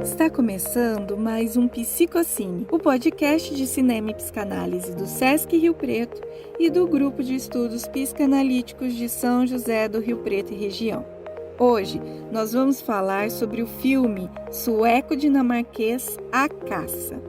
Está começando mais um Psicocine, o podcast de cinema e psicanálise do Sesc Rio Preto e do Grupo de Estudos Psicanalíticos de São José do Rio Preto e região. Hoje nós vamos falar sobre o filme sueco-dinamarquês A Caça,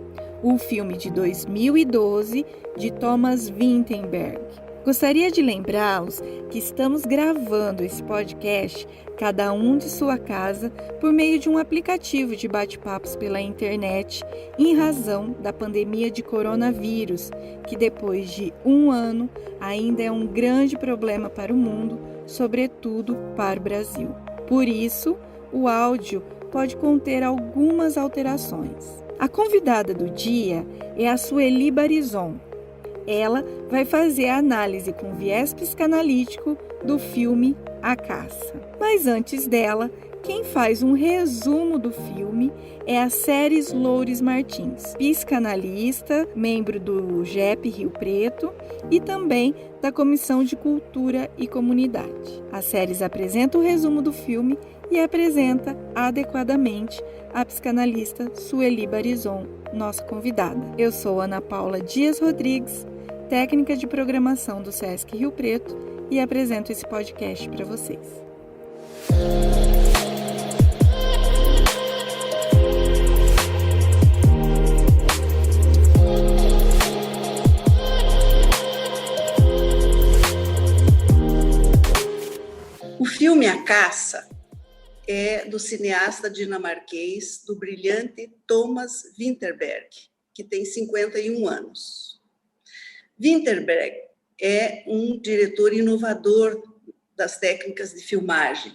o filme de 2012 de Thomas Vinterberg. Gostaria de lembrá-los que estamos gravando esse podcast, cada um de sua casa, por meio de um aplicativo de bate-papos pela internet, em razão da pandemia de coronavírus, que depois de um ano ainda é um grande problema para o mundo, sobretudo para o Brasil. Por isso, o áudio pode conter algumas alterações. A convidada do dia é a Sueli Barizon. Ela vai fazer a análise com viés psicanalítico do filme A Caça. Mas antes dela, quem faz um resumo do filme é a Ceres Loures Martins, psicanalista, membro do GEP Rio Preto e também da Comissão de Cultura e Comunidade. A Ceres apresenta o resumo do filme e apresenta adequadamente a psicanalista Sueli Barizon, nossa convidada. Eu sou Ana Paula Dias Rodrigues, técnica de programação do Sesc Rio Preto, e apresento esse podcast para vocês. O filme A Caça é do cineasta dinamarquês, do brilhante Thomas Vinterberg, que tem 51 anos. Vinterberg é um diretor inovador das técnicas de filmagem,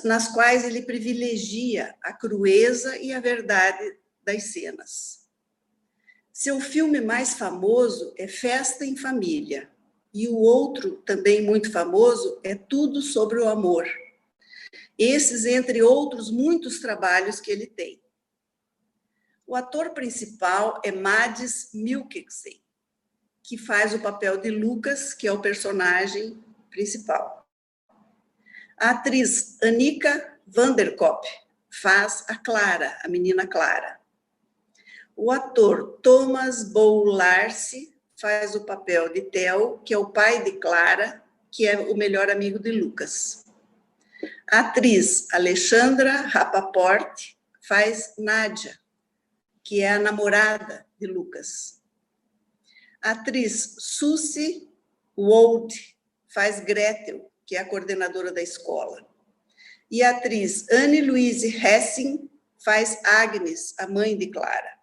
nas quais ele privilegia a crueza e a verdade das cenas. Seu filme mais famoso é Festa em Família, e o outro, também muito famoso, é Tudo sobre o Amor. Esses, entre outros muitos trabalhos que ele tem. O ator principal é Mads Mikkelsen, que faz o papel de Lucas, que é o personagem principal. A atriz Annika van der Kolk faz a Clara, a menina Clara. O ator Thomas Bo Larsen faz o papel de Theo, que é o pai de Clara, que é o melhor amigo de Lucas. A atriz Alexandra Rappaport faz Nádia, que é a namorada de Lucas. A atriz Susie Wold faz Gretel, que é a coordenadora da escola. E a atriz Anne-Louise Hessing faz Agnes, a mãe de Clara.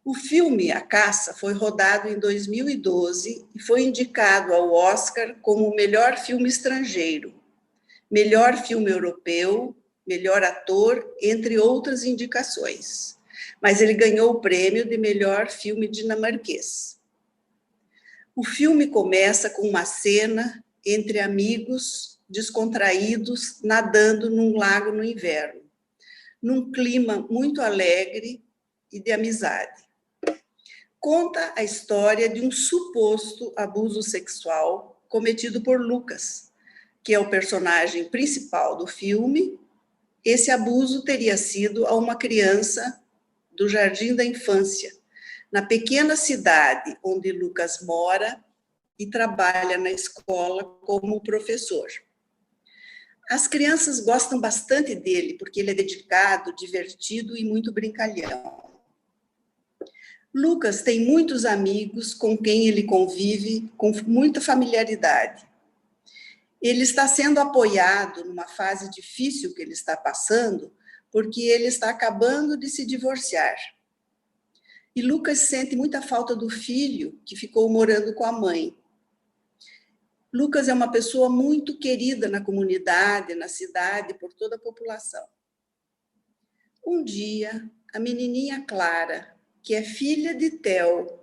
O filme A Caça foi rodado em 2012 e foi indicado ao Oscar como o melhor filme estrangeiro, melhor filme europeu, melhor ator, entre outras indicações. Mas ele ganhou o prêmio de melhor filme dinamarquês. O filme começa com uma cena entre amigos descontraídos nadando num lago no inverno, num clima muito alegre e de amizade. Conta a história de um suposto abuso sexual cometido por Lucas, que é o personagem principal do filme. Esse abuso teria sido a uma criança do jardim da infância, na pequena cidade onde Lucas mora e trabalha na escola como professor. As crianças gostam bastante dele, porque ele é dedicado, divertido e muito brincalhão. Lucas tem muitos amigos com quem ele convive com muita familiaridade. Ele está sendo apoiado numa fase difícil que ele está passando, porque ele está acabando de se divorciar. E Lucas sente muita falta do filho, que ficou morando com a mãe. Lucas é uma pessoa muito querida na comunidade, na cidade, por toda a população. Um dia, a menininha Clara, que é filha de Theo,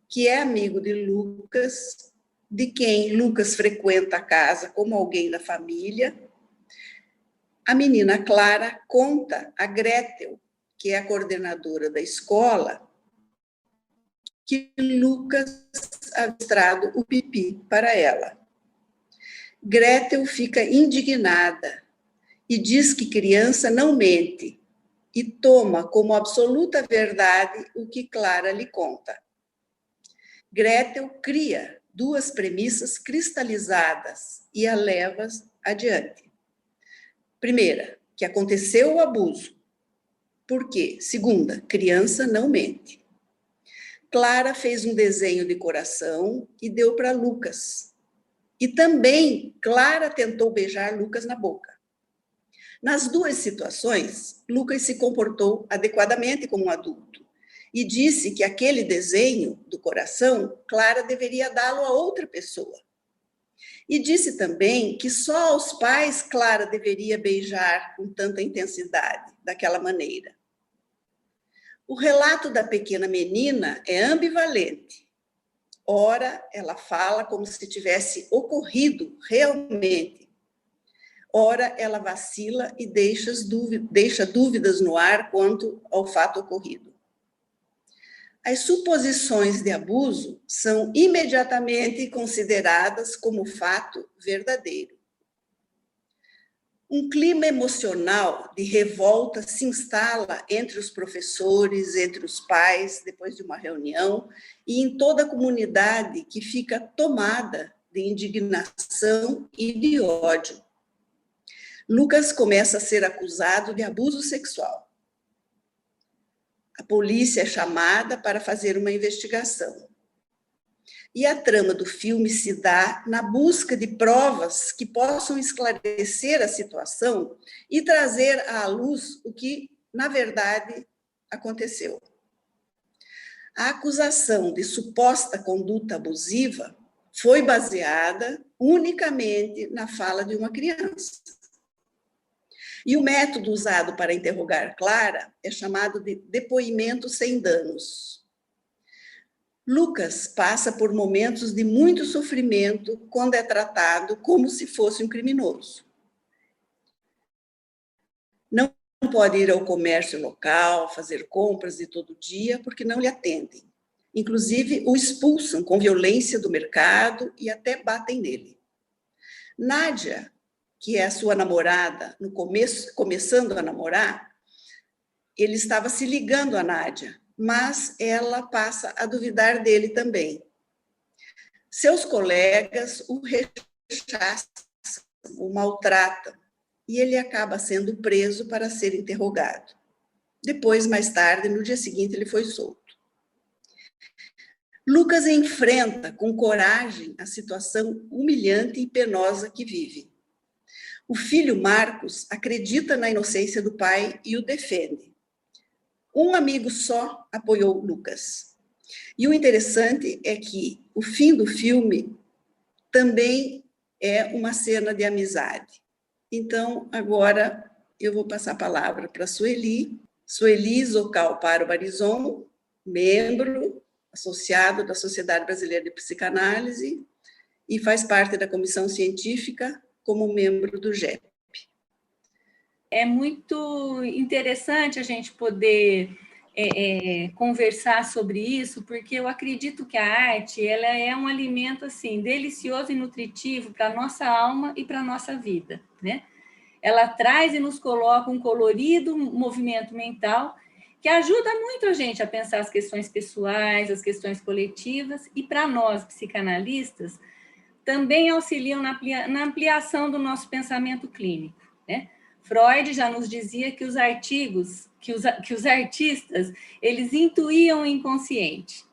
que é amigo de Lucas, de quem Lucas frequenta a casa como alguém da família, a menina Clara conta a Gretel, que é a coordenadora da escola, que Lucas havia mostrado o pipi para ela. Gretel fica indignada e diz que criança não mente, e toma como absoluta verdade o que Clara lhe conta. Gretel cria duas premissas cristalizadas e a leva adiante. Primeira, que aconteceu o abuso. Por quê? Segunda, criança não mente. Clara fez um desenho de coração e deu para Lucas. E também Clara tentou beijar Lucas na boca. Nas duas situações, Lucas se comportou adequadamente como um adulto e disse que aquele desenho do coração, Clara deveria dá-lo a outra pessoa. E disse também que só aos pais Clara deveria beijar com tanta intensidade, daquela maneira. O relato da pequena menina é ambivalente. Ora, ela fala como se tivesse ocorrido realmente. Ora, ela vacila e deixa dúvidas no ar quanto ao fato ocorrido. As suposições de abuso são imediatamente consideradas como fato verdadeiro. Um clima emocional de revolta se instala entre os professores, entre os pais, depois de uma reunião, e em toda a comunidade que fica tomada de indignação e de ódio. Lucas começa a ser acusado de abuso sexual. A polícia é chamada para fazer uma investigação. E a trama do filme se dá na busca de provas que possam esclarecer a situação e trazer à luz o que, na verdade, aconteceu. A acusação de suposta conduta abusiva foi baseada unicamente na fala de uma criança. E o método usado para interrogar Clara é chamado de depoimento sem danos. Lucas passa por momentos de muito sofrimento quando é tratado como se fosse um criminoso. Não pode ir ao comércio local, fazer compras de todo dia, porque não lhe atendem. Inclusive, o expulsam com violência do mercado e até batem nele. Nádia, que é a sua namorada, no começo, começando a namorar, ele estava se ligando a Nádia, mas ela passa a duvidar dele também. Seus colegas o rechaçam, o maltratam, e ele acaba sendo preso para ser interrogado. Depois, mais tarde, no dia seguinte, ele foi solto. Lucas enfrenta com coragem a situação humilhante e penosa que vive. O filho Marcos acredita na inocência do pai e o defende. Um amigo só apoiou Lucas. E o interessante é que o fim do filme também é uma cena de amizade. Então, agora eu vou passar a palavra para a Sueli Zocal Paro Barizon, membro associado da Sociedade Brasileira de Psicanálise e faz parte da comissão científica como membro do GEP. É muito interessante a gente poder conversar sobre isso, porque eu acredito que a arte ela é um alimento assim delicioso e nutritivo para a nossa alma e para a nossa vida, né? Ela traz e nos coloca um colorido movimento mental que ajuda muito a gente a pensar as questões pessoais, as questões coletivas, e para nós, psicanalistas, também auxiliam na ampliação do nosso pensamento clínico, né? Freud já nos dizia que os artistas, eles intuíam o inconsciente.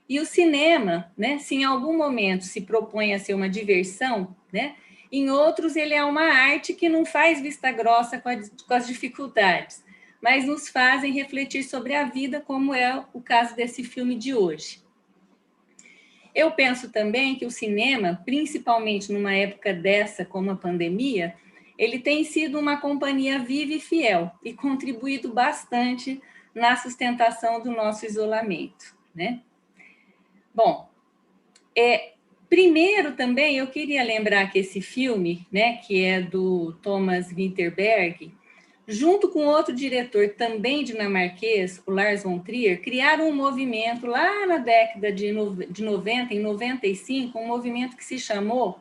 E o cinema, né, se em algum momento se propõe a ser uma diversão, né, em outros ele é uma arte que não faz vista grossa com as dificuldades, mas nos fazem refletir sobre a vida, como é o caso desse filme de hoje. Eu penso também que o cinema, principalmente numa época dessa, como a pandemia, ele tem sido uma companhia viva e fiel e contribuído bastante na sustentação do nosso isolamento, né? Bom, primeiro também eu queria lembrar que esse filme, né, que é do Thomas Vinterberg, junto com outro diretor também dinamarquês, o Lars von Trier, criaram um movimento lá na década de 90, em 95, um movimento que se chamou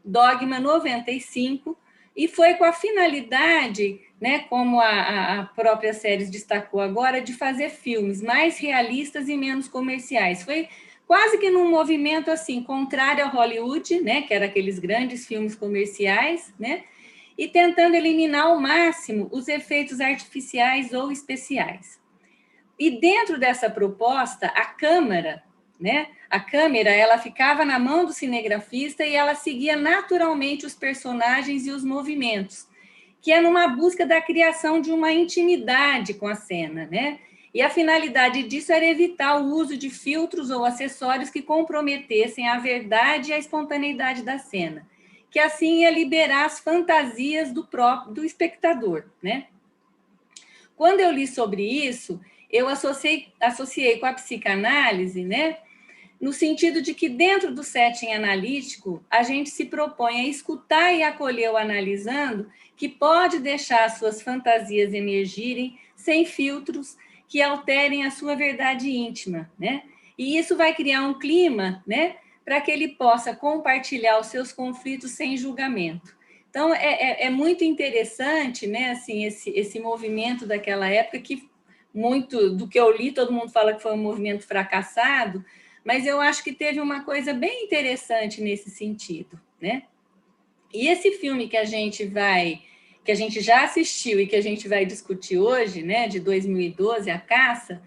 Dogma 95, E foi com a finalidade, né, como a própria série destacou agora, de fazer filmes mais realistas e menos comerciais. Foi quase que num movimento assim, contrário a Hollywood, né, que era aqueles grandes filmes comerciais, né, e tentando eliminar ao máximo os efeitos artificiais ou especiais. E dentro dessa proposta, a câmera, ela ficava na mão do cinegrafista e ela seguia naturalmente os personagens e os movimentos, que é numa busca da criação de uma intimidade com a cena, né? E a finalidade disso era evitar o uso de filtros ou acessórios que comprometessem a verdade e a espontaneidade da cena, que assim ia liberar as fantasias do espectador, né? Quando eu li sobre isso, eu associei com a psicanálise, né? No sentido de que dentro do setting analítico, a gente se propõe a escutar e acolher o analisando, que pode deixar as suas fantasias emergirem sem filtros que alterem a sua verdade íntima, né? E isso vai criar um clima, né, para que ele possa compartilhar os seus conflitos sem julgamento. Então, é muito interessante, né, assim, esse movimento daquela época, que muito do que eu li, todo mundo fala que foi um movimento fracassado, mas eu acho que teve uma coisa bem interessante nesse sentido, né? E esse filme que a gente já assistiu e que a gente vai discutir hoje, né, de 2012, A Caça,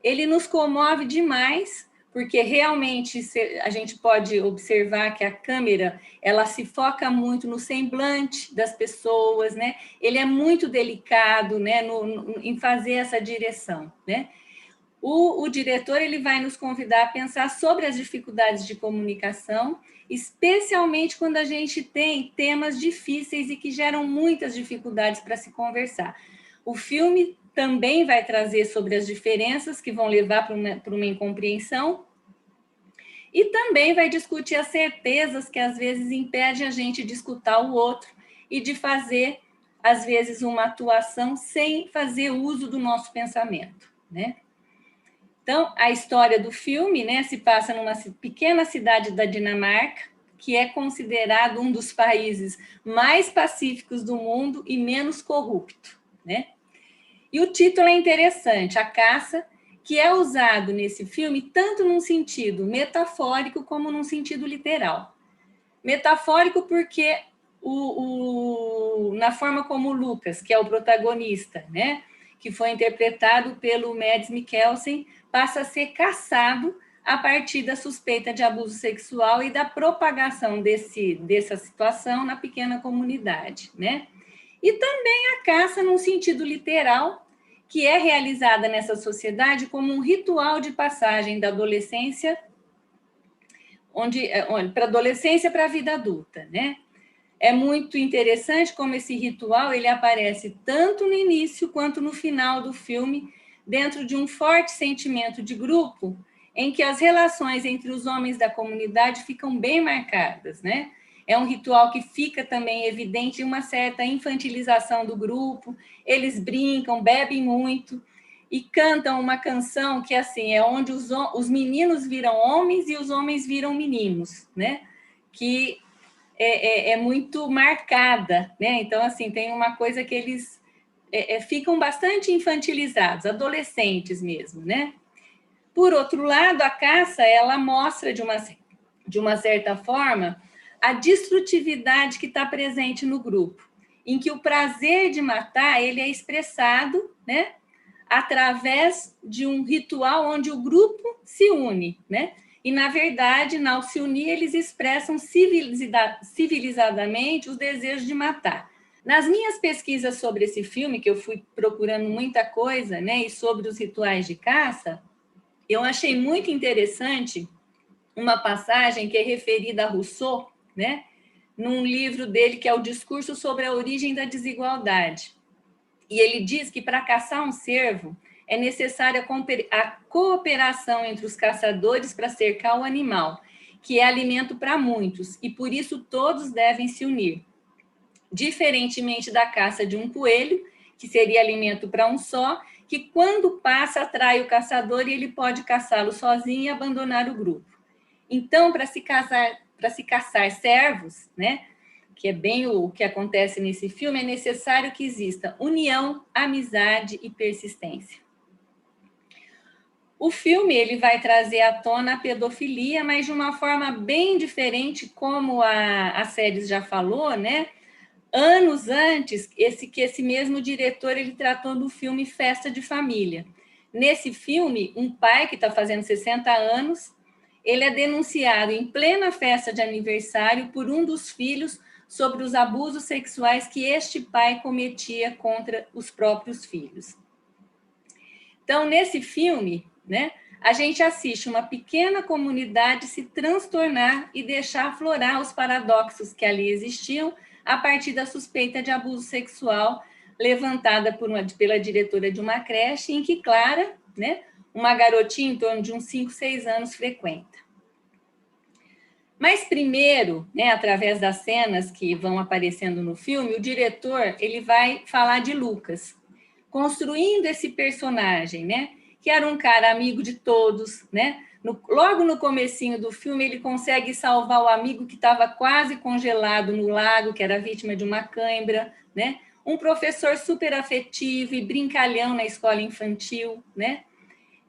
ele nos comove demais, porque realmente a gente pode observar que a câmera, ela se foca muito no semblante das pessoas, né? Ele é muito delicado, né, em fazer essa direção, né? O diretor, ele vai nos convidar a pensar sobre as dificuldades de comunicação, especialmente quando a gente tem temas difíceis e que geram muitas dificuldades para se conversar. O filme também vai trazer sobre as diferenças que vão levar para uma incompreensão, e também vai discutir as certezas que às vezes impedem a gente de escutar o outro e de fazer, às vezes, uma atuação sem fazer uso do nosso pensamento, né? Então, a história do filme, né, se passa numa pequena cidade da Dinamarca, que é considerado um dos países mais pacíficos do mundo e menos corrupto, né? E o título é interessante, A Caça, que é usado nesse filme tanto num sentido metafórico como num sentido literal. Metafórico porque na forma como o Lucas, que é o protagonista, né, que foi interpretado pelo Mads Mikkelsen, passa a ser caçado a partir da suspeita de abuso sexual e da propagação dessa situação na pequena comunidade, né? E também a caça num sentido literal, que é realizada nessa sociedade como um ritual de passagem da adolescência para a adolescência para a vida adulta, né? É muito interessante como esse ritual ele aparece tanto no início quanto no final do filme, dentro de um forte sentimento de grupo, em que as relações entre os homens da comunidade ficam bem marcadas, né? É um ritual que fica também evidente uma certa infantilização do grupo, eles brincam, bebem muito e cantam uma canção que, assim, é onde os meninos viram homens e os homens viram meninos, né? Que é muito marcada, né? Então, assim, tem uma coisa que eles ficam bastante infantilizados, adolescentes mesmo, né? Por outro lado, a caça, ela mostra de uma certa forma a destrutividade que está presente no grupo, em que o prazer de matar ele é expressado, né, através de um ritual onde o grupo se une, né? E, na verdade, ao se unir, eles expressam civilizadamente os desejos de matar. Nas minhas pesquisas sobre esse filme, que eu fui procurando muita coisa, né, e sobre os rituais de caça, eu achei muito interessante uma passagem que é referida a Rousseau, né, num livro dele que é o Discurso sobre a Origem da Desigualdade. E ele diz que para caçar um cervo é necessária a cooperação entre os caçadores para cercar o animal, que é alimento para muitos, e por isso todos devem se unir. Diferentemente da caça de um coelho, que seria alimento para um só, que quando passa atrai o caçador e ele pode caçá-lo sozinho e abandonar o grupo. Então, para se caçar servos, né, que é bem o que acontece nesse filme, é necessário que exista união, amizade e persistência. O filme ele vai trazer à tona a pedofilia, mas de uma forma bem diferente, como a Séries já falou, né? Anos antes, esse mesmo diretor ele tratou do filme Festa de Família. Nesse filme, um pai que está fazendo 60 anos, ele é denunciado em plena festa de aniversário por um dos filhos sobre os abusos sexuais que este pai cometia contra os próprios filhos. Então, nesse filme, né, a gente assiste uma pequena comunidade se transtornar e deixar aflorar os paradoxos que ali existiam a partir da suspeita de abuso sexual levantada pela diretora de uma creche em que Clara, né, uma garotinha em torno de uns 5, 6 anos, frequenta. Mas primeiro, né, através das cenas que vão aparecendo no filme, o diretor ele vai falar de Lucas, construindo esse personagem, né, que era um cara amigo de todos, né? Logo no comecinho do filme, ele consegue salvar o amigo que estava quase congelado no lago, que era vítima de uma cãibra, né? Um professor super afetivo e brincalhão na escola infantil, né?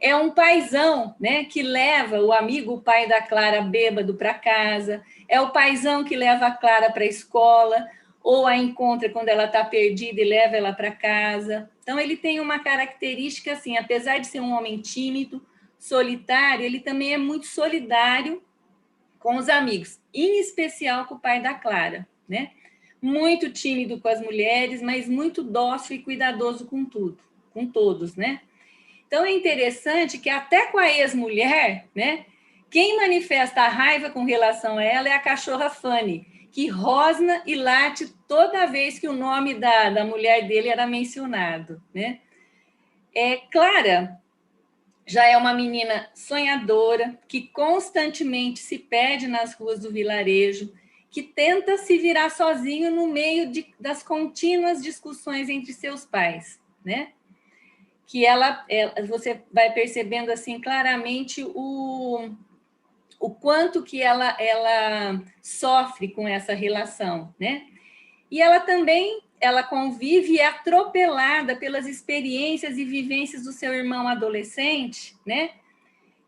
É um paizão, né, que leva o amigo, o pai da Clara, bêbado para casa, é o paizão que leva a Clara para a escola, ou a encontra quando ela está perdida e leva ela para casa. Então, ele tem uma característica, assim, apesar de ser um homem tímido, solitário, ele também é muito solidário com os amigos, em especial com o pai da Clara, né? Muito tímido com as mulheres, mas muito dócil e cuidadoso com tudo, com todos, né? Então, é interessante que até com a ex-mulher, né, quem manifesta a raiva com relação a ela é a cachorra Fanny, que rosna e late toda vez que o nome da mulher dele era mencionado, né? Clara já é uma menina sonhadora, que constantemente se perde nas ruas do vilarejo, que tenta se virar sozinho no meio das contínuas discussões entre seus pais, né? Que você vai percebendo assim claramente o quanto que ela sofre com essa relação, né? E ela convive e é atropelada pelas experiências e vivências do seu irmão adolescente, né?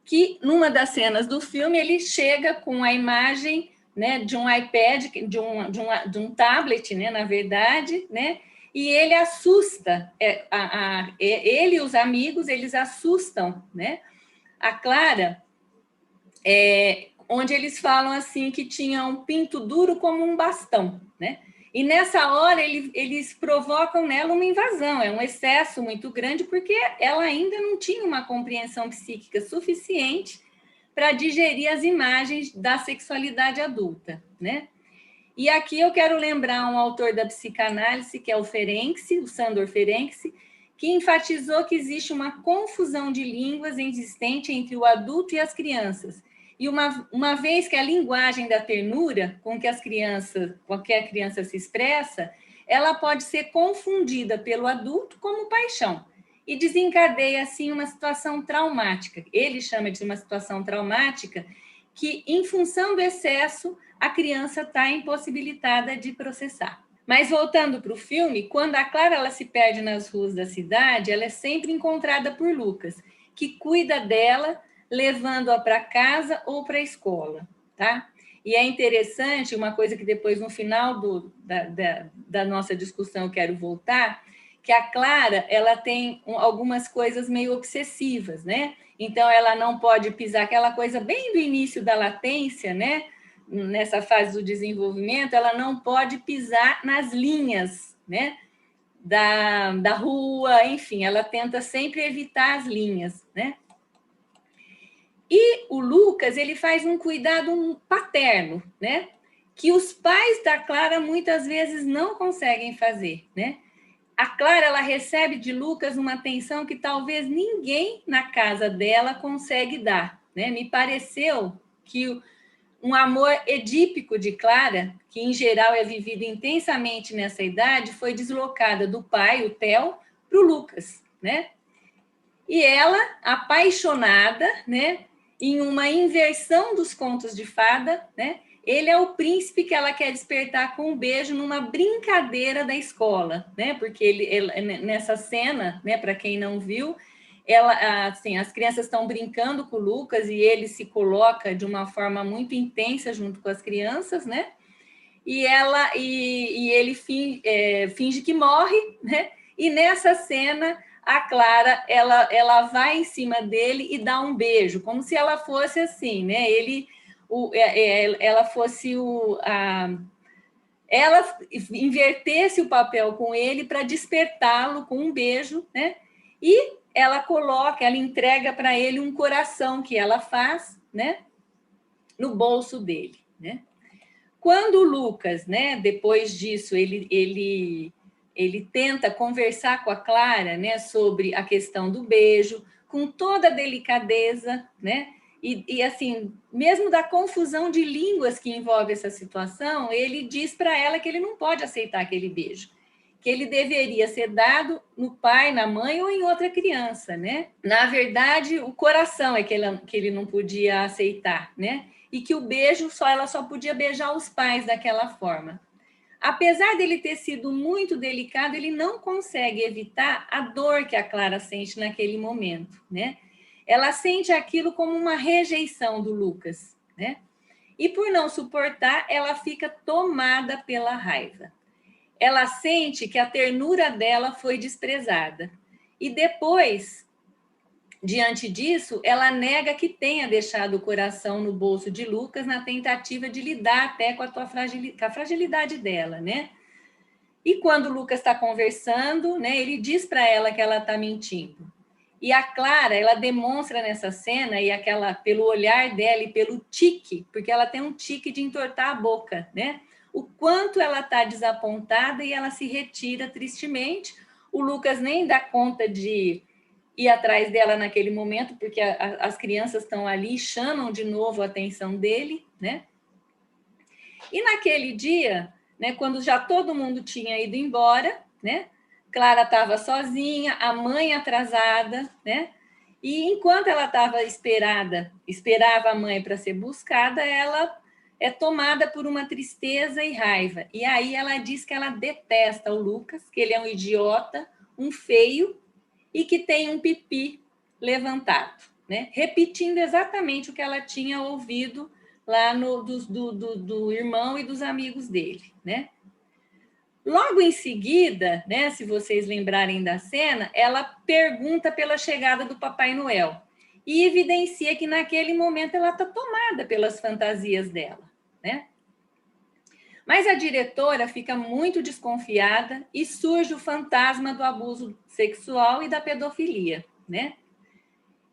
Que numa das cenas do filme ele chega com a imagem, né, de um iPad, de um tablet, né, na verdade, né? E ele assusta, ele e os amigos, eles assustam, né? A Clara, onde eles falam assim que tinha um pinto duro como um bastão, né? E nessa hora eles provocam nela uma invasão, é um excesso muito grande, porque ela ainda não tinha uma compreensão psíquica suficiente para digerir as imagens da sexualidade adulta, né? E aqui eu quero lembrar um autor da psicanálise, que é o Ferenczi, o Sándor Ferenczi, que enfatizou que existe uma confusão de línguas existente entre o adulto e as crianças. E uma vez que a linguagem da ternura com que qualquer criança se expressa, ela pode ser confundida pelo adulto como paixão e desencadeia, assim, uma situação traumática. Ele chama de uma situação traumática que, em função do excesso, a criança está impossibilitada de processar. Mas voltando para o filme, quando a Clara ela se perde nas ruas da cidade, ela é sempre encontrada por Lucas, que cuida dela, levando-a para casa ou para a escola, tá? E é interessante, uma coisa que depois, no final da nossa discussão, eu quero voltar, que a Clara, ela tem algumas coisas meio obsessivas, né? Então, ela não pode pisar, aquela coisa bem do início da latência, né? Nessa fase do desenvolvimento, ela não pode pisar nas linhas, né? Da rua, enfim, ela tenta sempre evitar as linhas, né? E o Lucas, ele faz um cuidado paterno, né? Que os pais da Clara muitas vezes não conseguem fazer, né? A Clara, ela recebe de Lucas uma atenção que talvez ninguém na casa dela consegue dar, né? Me pareceu que um amor edípico de Clara, que em geral é vivido intensamente nessa idade, foi deslocada do pai, o Theo, para o Lucas, né? E ela, apaixonada, né, em uma inversão dos contos de fada, né, ele é o príncipe que ela quer despertar com um beijo numa brincadeira da escola, né? Porque nessa cena, né, para quem não viu, assim, as crianças estão brincando com o Lucas e ele se coloca de uma forma muito intensa junto com as crianças, né? E ele finge que morre, né? E nessa cena a Clara ela vai em cima dele e dá um beijo, como se ela fosse assim, né? Ela fosse ela invertesse o papel com ele para despertá-lo com um beijo, né? E ela entrega para ele um coração que ela faz, né? No bolso dele, né? Quando o Lucas, né? Depois disso, ele tenta conversar com a Clara, né? Sobre a questão do beijo, com toda a delicadeza, né? E assim, mesmo da confusão de línguas que envolve essa situação, ele diz para ela que ele não pode aceitar aquele beijo, que ele deveria ser dado no pai, na mãe ou em outra criança, né? Na verdade, o coração é que ele não podia aceitar, né? E que o beijo ela só podia beijar os pais daquela forma. Apesar dele ter sido muito delicado, ele não consegue evitar a dor que a Clara sente naquele momento, né? Ela sente aquilo como uma rejeição do Lucas, né? E por não suportar, ela fica tomada pela raiva. Ela sente que a ternura dela foi desprezada. E depois, diante disso, ela nega que tenha deixado o coração no bolso de Lucas na tentativa de lidar até com a fragilidade dela, né? E quando o Lucas está conversando, né, ele diz para ela que ela está mentindo. E a Clara, ela demonstra nessa cena, pelo olhar dela e pelo tique, porque ela tem um tique de entortar a boca, né? O quanto ela está desapontada e ela se retira tristemente. O Lucas nem dá conta de ir atrás dela naquele momento, porque as crianças estão ali e chamam de novo a atenção dele, né? E naquele dia, né, quando já todo mundo tinha ido embora, né? Clara estava sozinha, a mãe atrasada, né? E enquanto ela estava esperava a mãe para ser buscada, ela é tomada por uma tristeza e raiva. E aí ela diz que ela detesta o Lucas, que ele é um idiota, um feio e que tem um pipi levantado, né? Repetindo exatamente o que ela tinha ouvido lá do irmão e dos amigos dele, né? Logo em seguida, né, se vocês lembrarem da cena, ela pergunta pela chegada do Papai Noel e evidencia que naquele momento ela está tomada pelas fantasias dela, né? Mas a diretora fica muito desconfiada e surge o fantasma do abuso sexual e da pedofilia, né?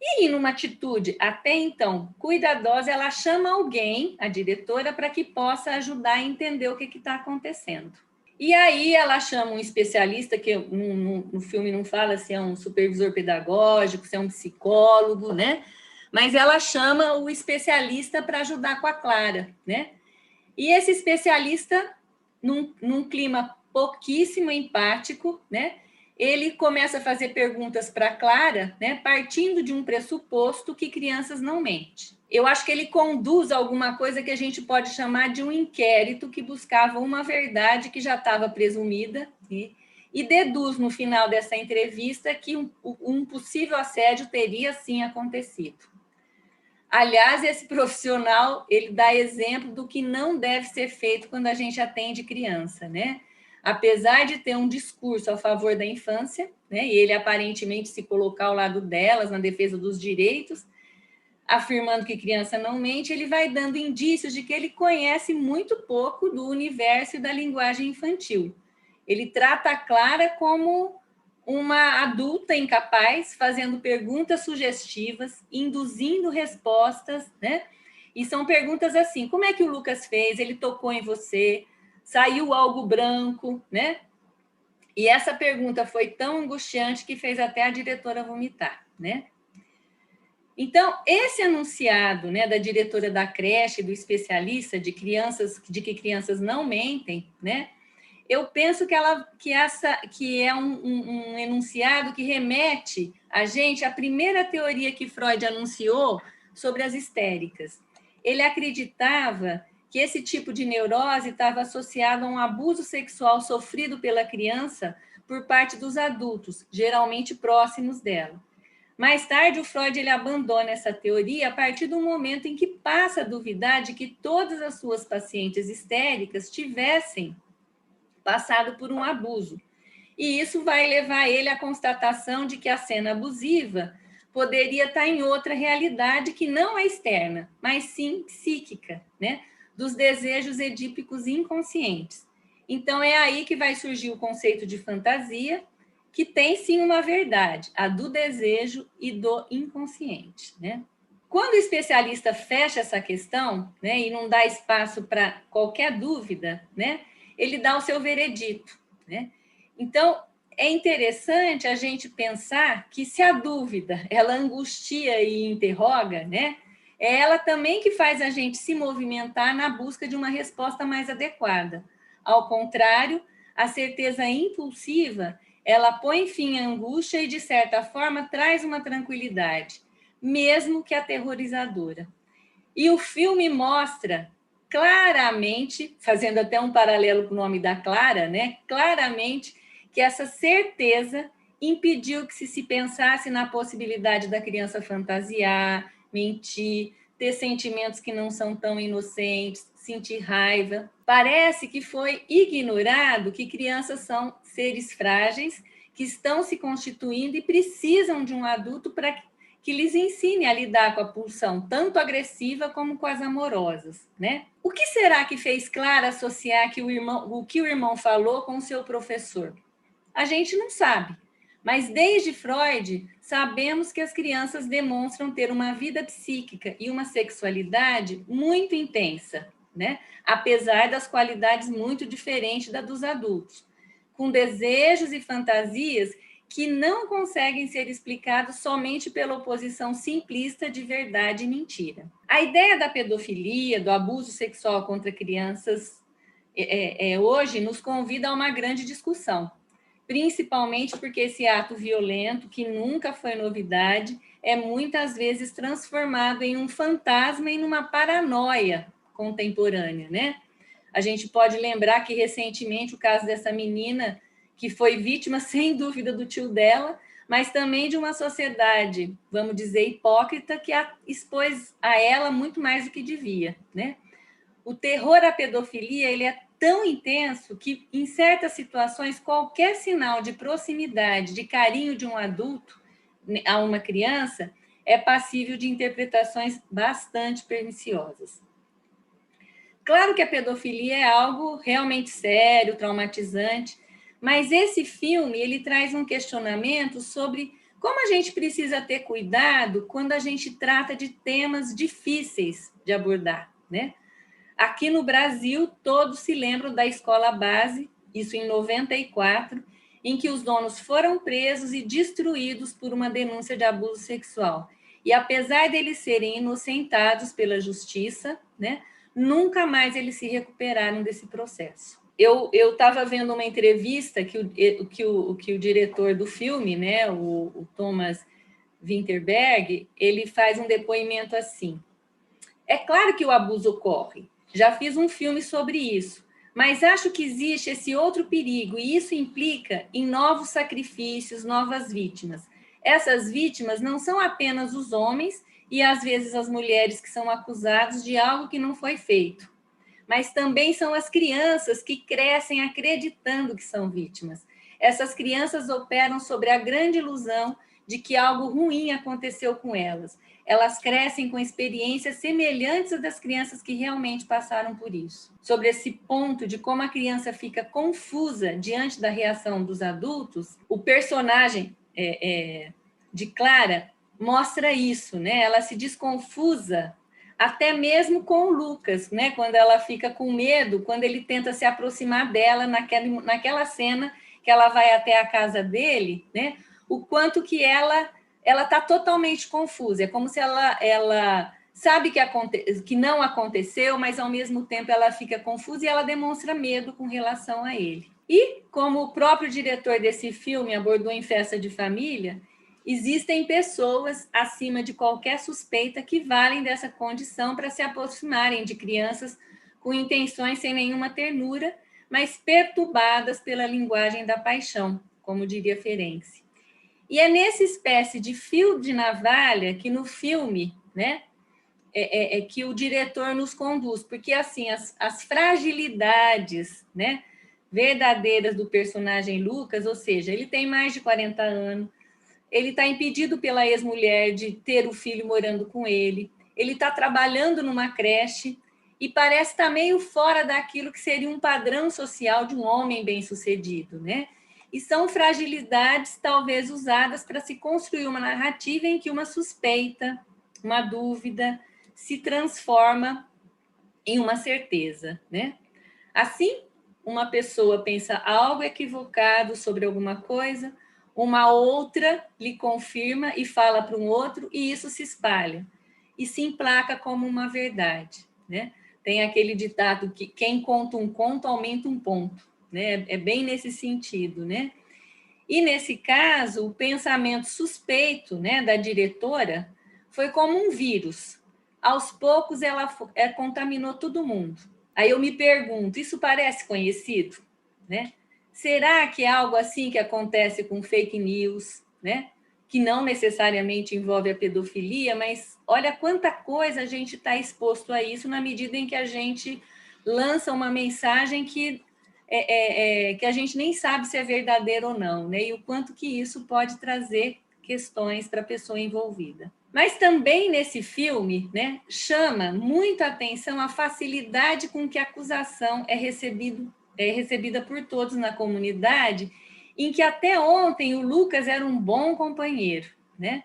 E numa atitude até então cuidadosa, ela chama alguém, a diretora, para que possa ajudar a entender o que está acontecendo. E aí ela chama um especialista, que no filme não fala se é um supervisor pedagógico, se é um psicólogo, né? Mas ela chama o especialista para ajudar com a Clara, né? E esse especialista, num clima pouquíssimo empático, né? Ele começa a fazer perguntas para a Clara, né? Partindo de um pressuposto que crianças não mentem. Eu acho que ele conduz alguma coisa que a gente pode chamar de um inquérito que buscava uma verdade que já estava presumida, e deduz no final dessa entrevista que um possível assédio teria sim acontecido. Aliás, esse profissional, ele dá exemplo do que não deve ser feito quando a gente atende criança, né? Apesar de ter um discurso a favor da infância, né? E ele aparentemente se colocar ao lado delas na defesa dos direitos, afirmando que criança não mente, ele vai dando indícios de que ele conhece muito pouco do universo e da linguagem infantil. Ele trata a Clara como uma adulta incapaz, fazendo perguntas sugestivas, induzindo respostas, né? E são perguntas assim: como é que o Lucas fez? Ele tocou em você? Saiu algo branco, né? E essa pergunta foi tão angustiante que fez até a diretora vomitar, né? Então, esse enunciado, né, da diretora da creche, do especialista de que crianças não mentem, né? Eu penso que é um enunciado que remete a gente à primeira teoria que Freud anunciou sobre as histéricas. Ele acreditava que esse tipo de neurose estava associado a um abuso sexual sofrido pela criança por parte dos adultos, geralmente próximos dela. Mais tarde, o Freud ele abandona essa teoria a partir do momento em que passa a duvidar de que todas as suas pacientes histéricas tivessem passado por um abuso. E isso vai levar ele à constatação de que a cena abusiva poderia estar em outra realidade que não é externa, mas sim psíquica, né? Dos desejos edípicos inconscientes. Então, é aí que vai surgir o conceito de fantasia, que tem sim uma verdade, a do desejo e do inconsciente, né? Quando o especialista fecha essa questão, né, e não dá espaço para qualquer dúvida, né, ele dá o seu veredito, né? Então, é interessante a gente pensar que se a dúvida, ela angustia e interroga, né, é ela também que faz a gente se movimentar na busca de uma resposta mais adequada. Ao contrário, a certeza impulsiva, ela põe fim à angústia e, de certa forma, traz uma tranquilidade, mesmo que aterrorizadora. E o filme mostra claramente, fazendo até um paralelo com o nome da Clara, né? Claramente que essa certeza impediu que se pensasse na possibilidade da criança fantasiar, mentir, ter sentimentos que não são tão inocentes, sentir raiva. Parece que foi ignorado que crianças são seres frágeis, que estão se constituindo e precisam de um adulto para que lhes ensine a lidar com a pulsão, tanto agressiva como com as amorosas, né? O que será que fez Clara associar o que o irmão falou com o seu professor? A gente não sabe, mas desde Freud sabemos que as crianças demonstram ter uma vida psíquica e uma sexualidade muito intensa, né? Apesar das qualidades muito diferentes da dos adultos, com desejos e fantasias que não conseguem ser explicados somente pela oposição simplista de verdade e mentira. A ideia da pedofilia, do abuso sexual contra crianças, hoje nos convida a uma grande discussão, principalmente porque esse ato violento, que nunca foi novidade, é muitas vezes transformado em um fantasma e numa paranoia contemporânea, né? A gente pode lembrar que recentemente o caso dessa menina que foi vítima, sem dúvida, do tio dela, mas também de uma sociedade, vamos dizer, hipócrita, que a expôs a ela muito mais do que devia, né? O terror à pedofilia, ele é tão intenso que, em certas situações, qualquer sinal de proximidade, de carinho de um adulto a uma criança, é passível de interpretações bastante perniciosas. Claro que a pedofilia é algo realmente sério, traumatizante, mas esse filme, ele traz um questionamento sobre como a gente precisa ter cuidado quando a gente trata de temas difíceis de abordar, né? Aqui no Brasil, todos se lembram da escola base, isso em 94, em que os donos foram presos e destruídos por uma denúncia de abuso sexual. E apesar deles serem inocentados pela justiça, né, nunca mais eles se recuperaram desse processo. Eu estava vendo uma entrevista que o diretor do filme, né, o Thomas Vinterberg, ele faz um depoimento assim: é claro que o abuso ocorre, já fiz um filme sobre isso, mas acho que existe esse outro perigo, e isso implica em novos sacrifícios, novas vítimas. Essas vítimas não são apenas os homens e, às vezes, as mulheres que são acusados de algo que não foi feito, mas também são as crianças que crescem acreditando que são vítimas. Essas crianças operam sobre a grande ilusão de que algo ruim aconteceu com elas. Elas crescem com experiências semelhantes às das crianças que realmente passaram por isso. Sobre esse ponto de como a criança fica confusa diante da reação dos adultos, o personagem de Clara mostra isso, né? Ela se desconfusa até mesmo com o Lucas, né? Quando ela fica com medo, quando ele tenta se aproximar dela naquela cena que ela vai até a casa dele, né? O quanto que ela está totalmente confusa. É como se ela sabe que não aconteceu, mas ao mesmo tempo ela fica confusa e ela demonstra medo com relação a ele. E como o próprio diretor desse filme abordou em Festa de Família, existem pessoas acima de qualquer suspeita que valem dessa condição para se aproximarem de crianças com intenções sem nenhuma ternura, mas perturbadas pela linguagem da paixão, como diria Ferenczi. E é nessa espécie de fio de navalha que no filme, né, que o diretor nos conduz, porque assim as fragilidades, né, verdadeiras do personagem Lucas, ou seja, ele tem mais de 40 anos, ele está impedido pela ex-mulher de ter o filho morando com ele está trabalhando numa creche e parece estar meio fora daquilo que seria um padrão social de um homem bem-sucedido, né? E são fragilidades talvez usadas para se construir uma narrativa em que uma suspeita, uma dúvida se transforma em uma certeza, né? Assim, uma pessoa pensa algo equivocado sobre alguma coisa, uma outra lhe confirma e fala para um outro, e isso se espalha e se emplaca como uma verdade, né? Tem aquele ditado que quem conta um conto aumenta um ponto, né? É bem nesse sentido, né? E nesse caso, o pensamento suspeito, né, da diretora foi como um vírus. Aos poucos ela contaminou todo mundo. Aí eu me pergunto, isso parece conhecido, né? Será que é algo assim que acontece com fake news, né? Que não necessariamente envolve a pedofilia, mas olha quanta coisa a gente está exposto a isso na medida em que a gente lança uma mensagem que a gente nem sabe se é verdadeira ou não, né? E o quanto que isso pode trazer questões para a pessoa envolvida. Mas também nesse filme, né, chama muita atenção a facilidade com que a acusação é recebida por todos na comunidade, em que até ontem o Lucas era um bom companheiro, né?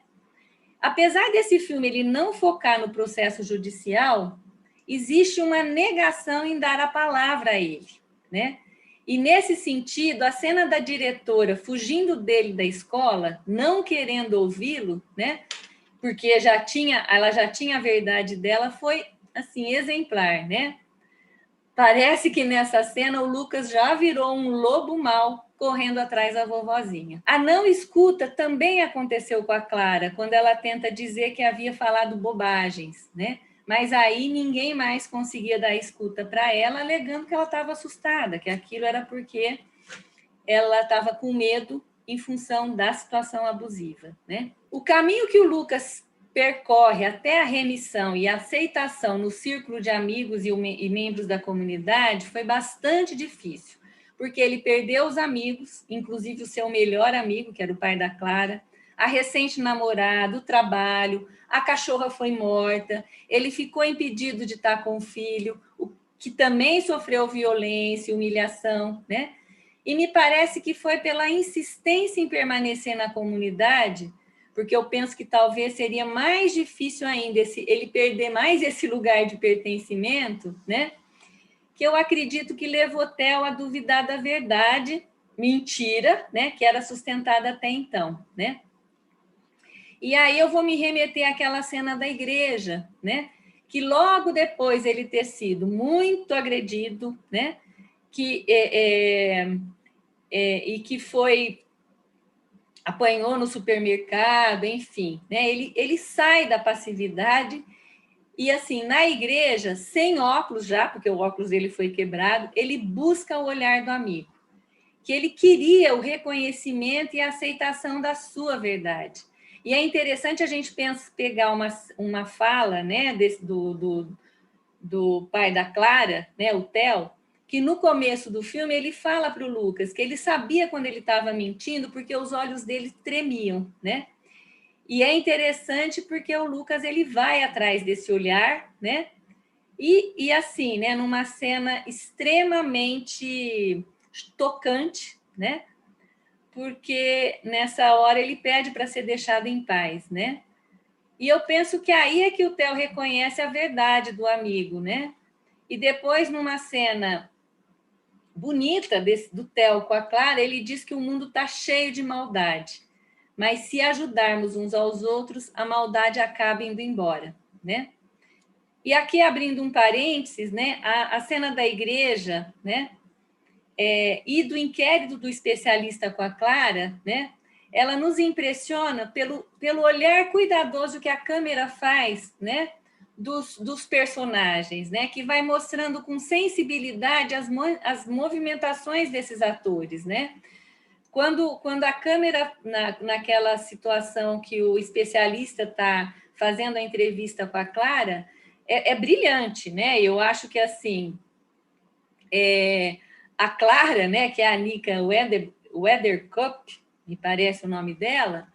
Apesar desse filme ele não focar no processo judicial, existe uma negação em dar a palavra a ele, né? E nesse sentido, a cena da diretora fugindo dele da escola, não querendo ouvi-lo, né? Porque ela já tinha a verdade dela, foi assim exemplar, né? Parece que nessa cena o Lucas já virou um lobo mau correndo atrás da vovozinha. A não escuta também aconteceu com a Clara, quando ela tenta dizer que havia falado bobagens, né? Mas aí ninguém mais conseguia dar escuta para ela, alegando que ela estava assustada, que aquilo era porque ela estava com medo em função da situação abusiva, né? O caminho que o Lucas percorre até a remissão e a aceitação no círculo de amigos e membros da comunidade foi bastante difícil, porque ele perdeu os amigos, inclusive o seu melhor amigo, que era o pai da Clara, a recente namorada, o trabalho, a cachorra foi morta, ele ficou impedido de estar com o filho, que também sofreu violência, humilhação, né? E me parece que foi pela insistência em permanecer na comunidade, porque eu penso que talvez seria mais difícil ainda ele perder mais esse lugar de pertencimento, né? Que eu acredito que levou Theo a duvidar da verdade, mentira, né? Que era sustentada até então, né? E aí eu vou me remeter àquela cena da igreja, né? Que logo depois ele ter sido muito agredido, né? E que apanhou no supermercado, enfim, né? Ele sai da passividade e, assim, na igreja, sem óculos já, porque o óculos dele foi quebrado, ele busca o olhar do amigo, que ele queria o reconhecimento e a aceitação da sua verdade. E é interessante a gente pegar uma fala, né, do pai da Clara, né, o Theo, que no começo do filme ele fala para o Lucas que ele sabia quando ele estava mentindo porque os olhos dele tremiam, né? E é interessante porque o Lucas ele vai atrás desse olhar, né? E assim, né, numa cena extremamente tocante, né? Porque nessa hora ele pede para ser deixado em paz, né? E eu penso que aí é que o Theo reconhece a verdade do amigo, né? E depois, numa cena bonita do Theo com a Clara, ele diz que o mundo está cheio de maldade, mas se ajudarmos uns aos outros, a maldade acaba indo embora, né? E aqui, abrindo um parênteses, né, a cena da igreja, né, e do inquérito do especialista com a Clara, né, ela nos impressiona pelo olhar cuidadoso que a câmera faz, né, dos personagens, né? Que vai mostrando com sensibilidade as movimentações desses atores, né? Quando a câmera, naquela situação que o especialista está fazendo a entrevista com a Clara, é brilhante, né? Eu acho que, assim, a Clara, né, que é a Nika Weathercup, me parece o nome dela,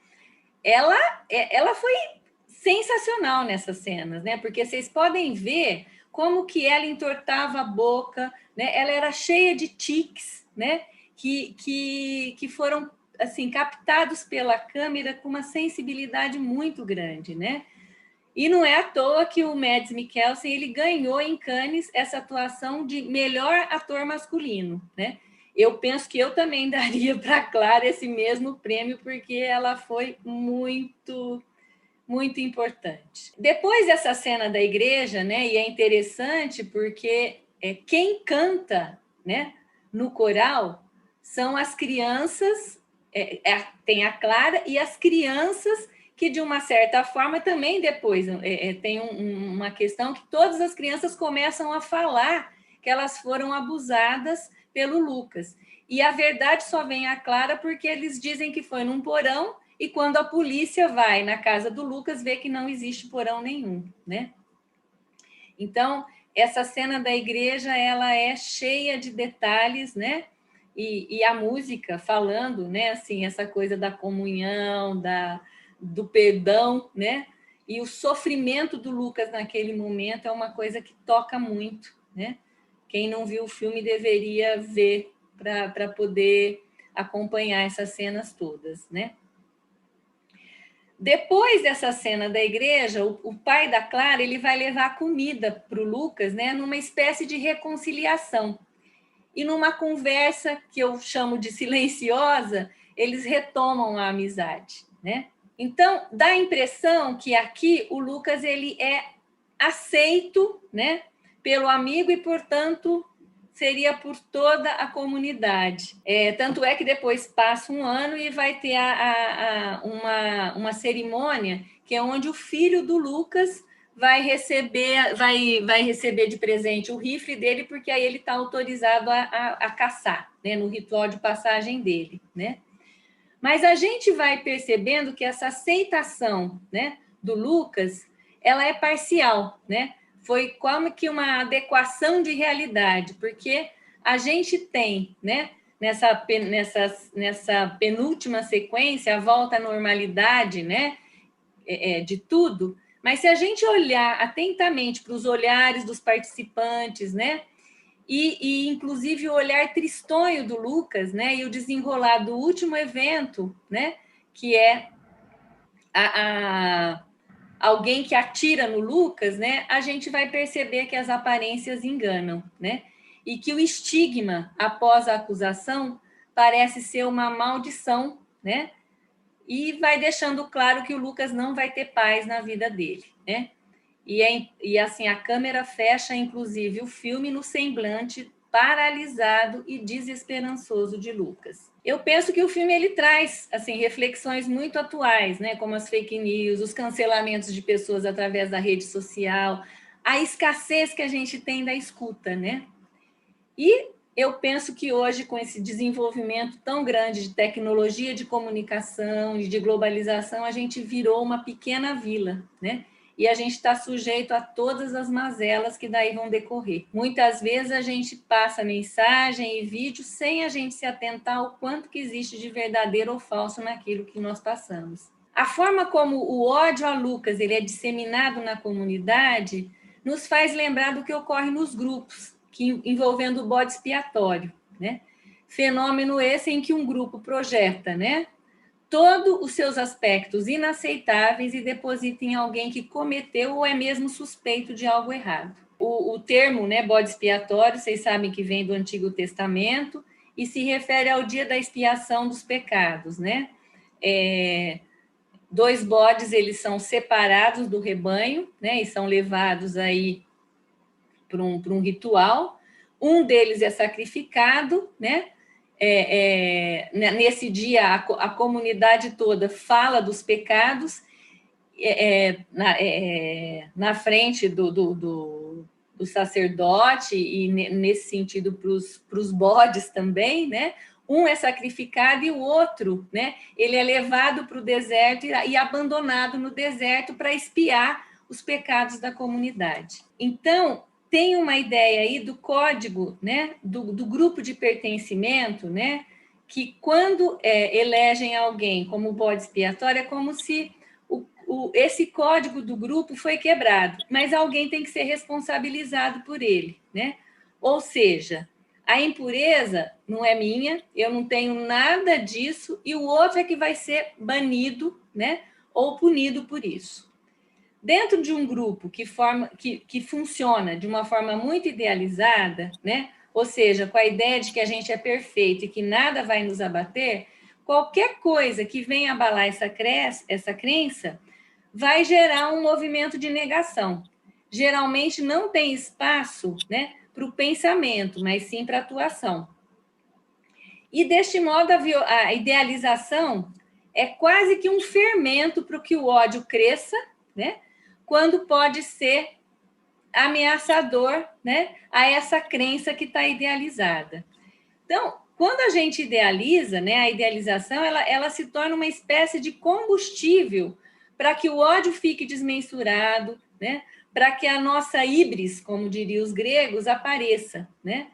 ela foi sensacional nessas cenas, né? Porque vocês podem ver como que ela entortava a boca, né? Ela era cheia de tiques, né? Que foram assim captados pela câmera com uma sensibilidade muito grande, né? E não é à toa que o Mads Mikkelsen ele ganhou em Cannes essa atuação de melhor ator masculino, né? Eu penso que eu também daria para a Clara esse mesmo prêmio, porque ela foi muito, muito importante. Depois dessa cena da igreja, né? E é interessante porque quem canta, né? No coral são as crianças, tem a Clara e as crianças que, de uma certa forma, também depois tem uma questão que todas as crianças começam a falar que elas foram abusadas pelo Lucas. E a verdade só vem à Clara porque eles dizem que foi num porão e quando a polícia vai na casa do Lucas, vê que não existe porão nenhum, né? Então, essa cena da igreja, ela é cheia de detalhes, né? E a música falando, né? Assim, essa coisa da comunhão, do perdão, né? E o sofrimento do Lucas naquele momento é uma coisa que toca muito, né? Quem não viu o filme deveria ver para poder acompanhar essas cenas todas, né? Depois dessa cena da igreja, o pai da Clara ele vai levar comida para o Lucas, né? Numa espécie de reconciliação. E numa conversa que eu chamo de silenciosa, eles retomam a amizade, né? Então, dá a impressão que aqui o Lucas ele é aceito, né, pelo amigo e, portanto, seria por toda a comunidade. Tanto é que depois passa um ano e vai ter uma cerimônia que é onde o filho do Lucas vai receber de presente o rifle dele, porque aí ele está autorizado a caçar, né, no ritual de passagem dele, né? Mas a gente vai percebendo que essa aceitação, né, do Lucas, ela é parcial, né? Foi como que uma adequação de realidade, porque a gente tem, né, nessa penúltima sequência, a volta à normalidade, né, de tudo, mas se a gente olhar atentamente para os olhares dos participantes, né, e inclusive o olhar tristonho do Lucas, né, e o desenrolar do último evento, né, que é alguém que atira no Lucas, né, a gente vai perceber que as aparências enganam, né, e que o estigma após a acusação parece ser uma maldição, né, e vai deixando claro que o Lucas não vai ter paz na vida dele, né. E assim, a câmera fecha, inclusive, o filme no semblante paralisado e desesperançoso de Lucas. Eu penso que o filme ele traz assim reflexões muito atuais, né, como as fake news, os cancelamentos de pessoas através da rede social, a escassez que a gente tem da escuta, né? E eu penso que hoje, com esse desenvolvimento tão grande de tecnologia de comunicação e de globalização, a gente virou uma pequena vila, né? E a gente está sujeito a todas as mazelas que daí vão decorrer. Muitas vezes a gente passa mensagem e vídeo sem a gente se atentar ao quanto que existe de verdadeiro ou falso naquilo que nós passamos. A forma como o ódio a Lucas ele é disseminado na comunidade nos faz lembrar do que ocorre nos grupos, envolvendo o bode expiatório, né? Fenômeno esse em que um grupo projeta, né, todos os seus aspectos inaceitáveis e deposita em alguém que cometeu ou é mesmo suspeito de algo errado. O termo, né, bode expiatório, vocês sabem que vem do Antigo Testamento e se refere ao dia da expiação dos pecados, né? 2 bodes, eles são separados do rebanho, né, e são levados aí para um ritual. Um deles é sacrificado, né? Nesse dia, a comunidade toda fala dos pecados na frente do sacerdote, e nesse sentido para os bodes também, né? Um é sacrificado e o outro, né? Ele é levado para o deserto e abandonado no deserto para expiar os pecados da comunidade. Então, tem uma ideia aí do código, né? Do grupo de pertencimento, né? Que quando elegem alguém como bode expiatório, é como se esse código do grupo foi quebrado, mas alguém tem que ser responsabilizado por ele, né? Ou seja, a impureza não é minha, eu não tenho nada disso, e o outro é que vai ser banido, né? Ou punido por isso. Dentro de um grupo que funciona de uma forma muito idealizada, né? Ou seja, com a ideia de que a gente é perfeito e que nada vai nos abater, qualquer coisa que venha abalar essa crença vai gerar um movimento de negação. Geralmente não tem espaço, né, para o pensamento, mas sim para a atuação. E, deste modo, a idealização é quase que um fermento para que o ódio cresça, né, quando pode ser ameaçador, né, a essa crença que está idealizada. Então, quando a gente idealiza, né, a idealização ela se torna uma espécie de combustível para que o ódio fique desmensurado, né, para que a nossa híbris, como diriam os gregos, apareça, né?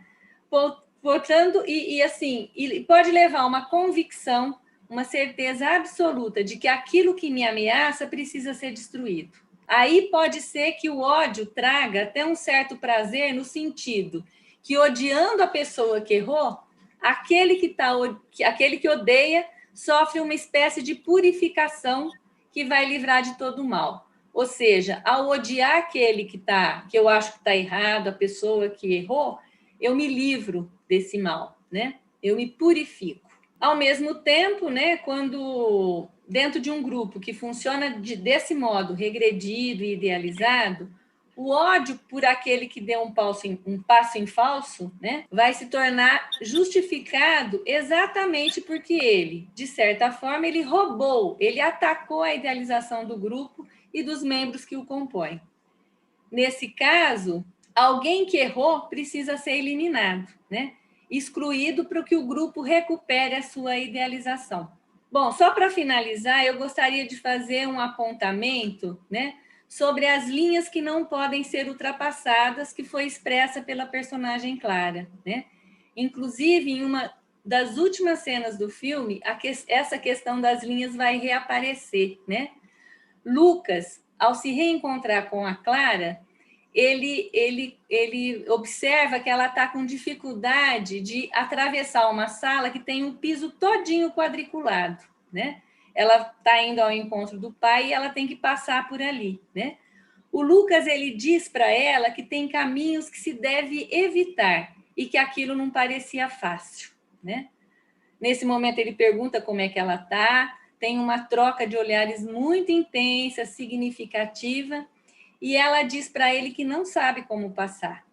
Portanto, e pode levar a uma convicção, uma certeza absoluta de que aquilo que me ameaça precisa ser destruído. Aí pode ser que o ódio traga até um certo prazer no sentido que, odiando a pessoa que errou, aquele que odeia sofre uma espécie de purificação que vai livrar de todo o mal. Ou seja, ao odiar aquele que eu acho que está errado, a pessoa que errou, eu me livro desse mal, né? Eu me purifico. Ao mesmo tempo, né, quando dentro de um grupo que funciona desse modo, regredido e idealizado, o ódio por aquele que deu um passo em falso, né, vai se tornar justificado exatamente porque ele, de certa forma, ele atacou a idealização do grupo e dos membros que o compõem. Nesse caso, alguém que errou precisa ser eliminado, né, excluído para que o grupo recupere a sua idealização. Bom, só para finalizar, eu gostaria de fazer um apontamento, né, sobre as linhas que não podem ser ultrapassadas, que foi expressa pela personagem Clara, né? Inclusive, em uma das últimas cenas do filme, essa questão das linhas vai reaparecer, né? Lucas, ao se reencontrar com a Clara, ele observa que ela está com dificuldade de atravessar uma sala que tem um piso todinho quadriculado, né? Ela está indo ao encontro do pai e ela tem que passar por ali, né? O Lucas, ele diz para ela que tem caminhos que se deve evitar e que aquilo não parecia fácil, né? Nesse momento, ele pergunta como é que ela está, tem uma troca de olhares muito intensa, significativa, e ela diz para ele que não sabe como passar.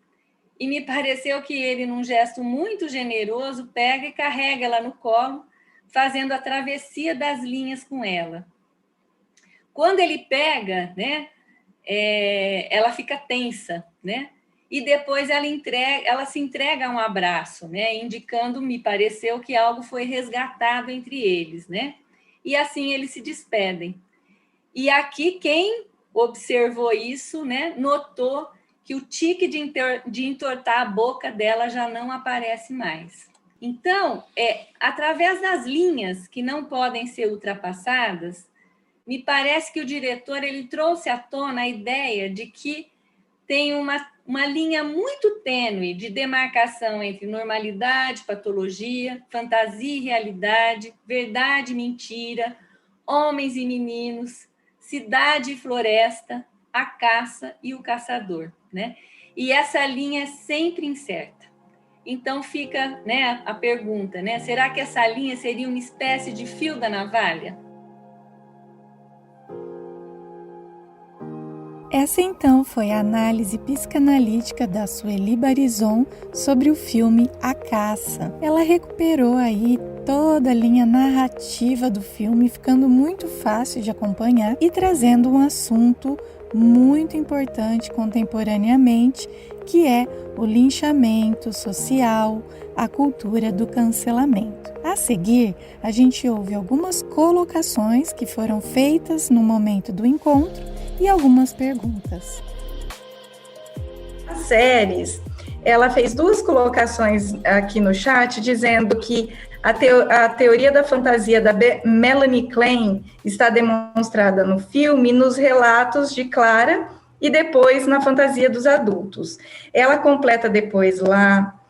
E me pareceu que ele, num gesto muito generoso, pega e carrega ela no colo, fazendo a travessia das linhas com ela. Quando ele pega, né, ela fica tensa, né? E depois ela se entrega a um abraço, né, indicando, me pareceu, que algo foi resgatado entre eles, né? E assim eles se despedem. E aqui quem observou isso, né, notou que o tique de entortar a boca dela já não aparece mais. Então, através das linhas que não podem ser ultrapassadas, me parece que o diretor ele trouxe à tona a ideia de que tem uma linha muito tênue de demarcação entre normalidade, patologia, fantasia e realidade, verdade e mentira, homens e meninos, cidade e floresta, a caça e o caçador, né? E essa linha é sempre incerta. Então fica, né, a pergunta, né? Será que essa linha seria uma espécie de fio da navalha? Essa então foi a análise psicanalítica da Sueli Barizon sobre o filme A Caça. Ela recuperou aí toda a linha narrativa do filme, ficando muito fácil de acompanhar e trazendo um assunto muito importante contemporaneamente, que é o linchamento social, a cultura do cancelamento. A seguir, a gente ouve algumas colocações que foram feitas no momento do encontro e algumas perguntas. As séries, ela fez 2 colocações aqui no chat, dizendo que a teoria da fantasia da Melanie Klein está demonstrada no filme, nos relatos de Clara e depois na fantasia dos adultos. Ela completa depois lá,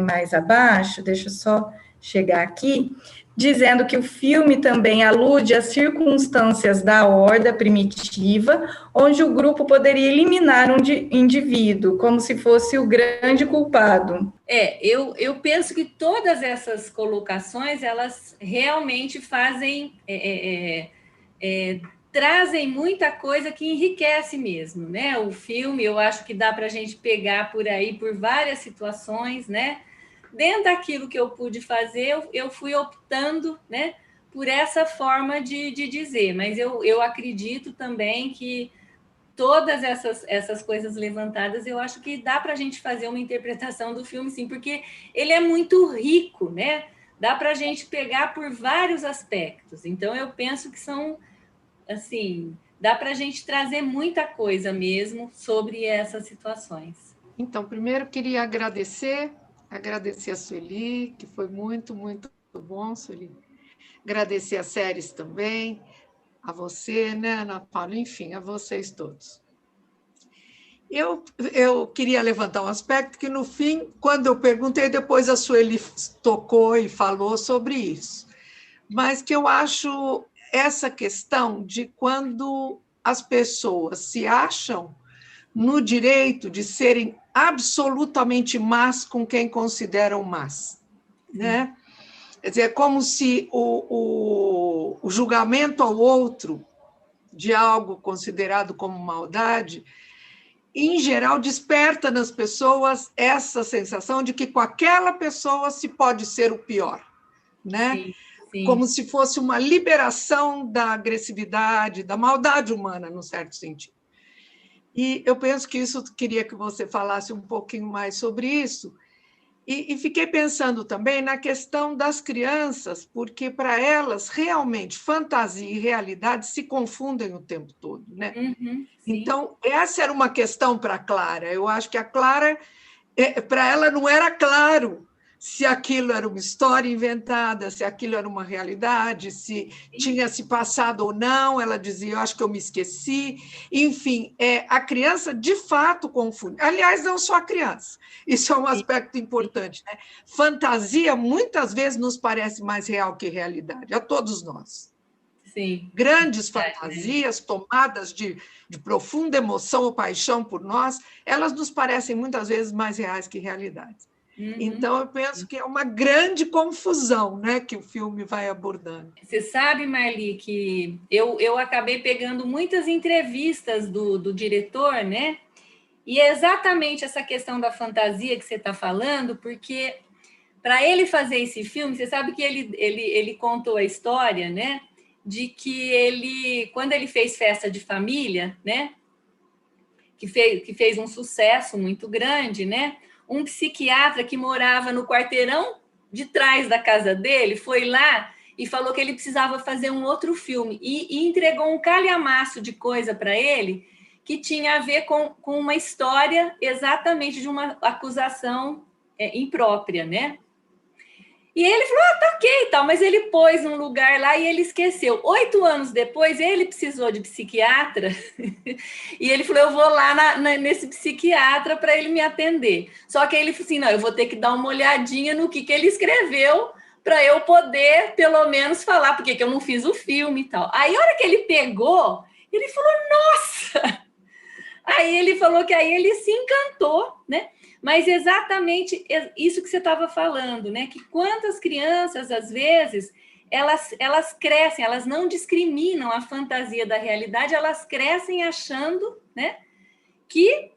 mais abaixo, deixa eu só chegar aqui, dizendo que o filme também alude às circunstâncias da horda primitiva, onde o grupo poderia eliminar um indivíduo, como se fosse o grande culpado. Eu penso que todas essas colocações, elas realmente fazem, trazem muita coisa que enriquece mesmo, né? O filme, eu acho que dá para a gente pegar por aí, por várias situações, né? Dentro daquilo que eu pude fazer, eu fui optando, né, por essa forma de dizer, mas eu acredito também que todas essas coisas levantadas, eu acho que dá para a gente fazer uma interpretação do filme, sim, porque ele é muito rico, né? Dá para a gente pegar por vários aspectos. Então, eu penso que são, assim, dá para a gente trazer muita coisa mesmo sobre essas situações. Então, primeiro, queria agradecer a Sueli, que foi muito, muito bom, Sueli. Agradecer as séries também, a você, né, Ana Paula, enfim, a vocês todos. Eu queria levantar um aspecto que, no fim, quando eu perguntei, depois a Sueli tocou e falou sobre isso, mas que eu acho essa questão de quando as pessoas se acham no direito de serem absolutamente más com quem consideram más, né? Quer dizer, é como se o julgamento ao outro de algo considerado como maldade, em geral, desperta nas pessoas essa sensação de que com aquela pessoa se pode ser o pior, né? Sim, sim. Como se fosse uma liberação da agressividade, da maldade humana, num certo sentido. E eu penso que isso, queria que você falasse um pouquinho mais sobre isso. E fiquei pensando também na questão das crianças, porque para elas, realmente, fantasia e realidade se confundem o tempo todo, né? Uhum, então, essa era uma questão para a Clara. Eu acho que a Clara, para ela, não era claro se aquilo era uma história inventada, se aquilo era uma realidade, se tinha se passado ou não. Ela dizia, eu acho que eu me esqueci. Enfim, a criança, de fato, confunde. Aliás, não só a criança. Isso é um aspecto importante, né? Fantasia, muitas vezes, nos parece mais real que realidade, a todos nós. Sim. Grandes fantasias, tomadas de profunda emoção ou paixão por nós, elas nos parecem, muitas vezes, mais reais que realidades. Então, eu penso que é uma grande confusão, né, que o filme vai abordando. Você sabe, Marli, que eu acabei pegando muitas entrevistas do diretor, né? E é exatamente essa questão da fantasia que você está falando, porque para ele fazer esse filme, você sabe que ele contou a história, né? De que ele, quando ele fez Festa de Família, né? Que fez um sucesso muito grande, né? Um psiquiatra que morava no quarteirão de trás da casa dele foi lá e falou que ele precisava fazer um outro filme e entregou um calhamaço de coisa para ele que tinha a ver com uma história exatamente de uma acusação imprópria, né? E ele falou, tá ok e tal, mas ele pôs num lugar lá e ele esqueceu. 8 anos depois, ele precisou de psiquiatra e ele falou, eu vou lá nesse psiquiatra para ele me atender. Só que aí ele falou assim, não, eu vou ter que dar uma olhadinha no que ele escreveu para eu poder, pelo menos, falar porque que eu não fiz o filme e tal. Aí, a hora que ele pegou, ele falou, nossa! Aí ele falou que aí ele se encantou, né? Mas exatamente isso que você estava falando, né? Que quantas crianças, às vezes, elas crescem, elas não discriminam a fantasia da realidade, elas crescem achando, né, que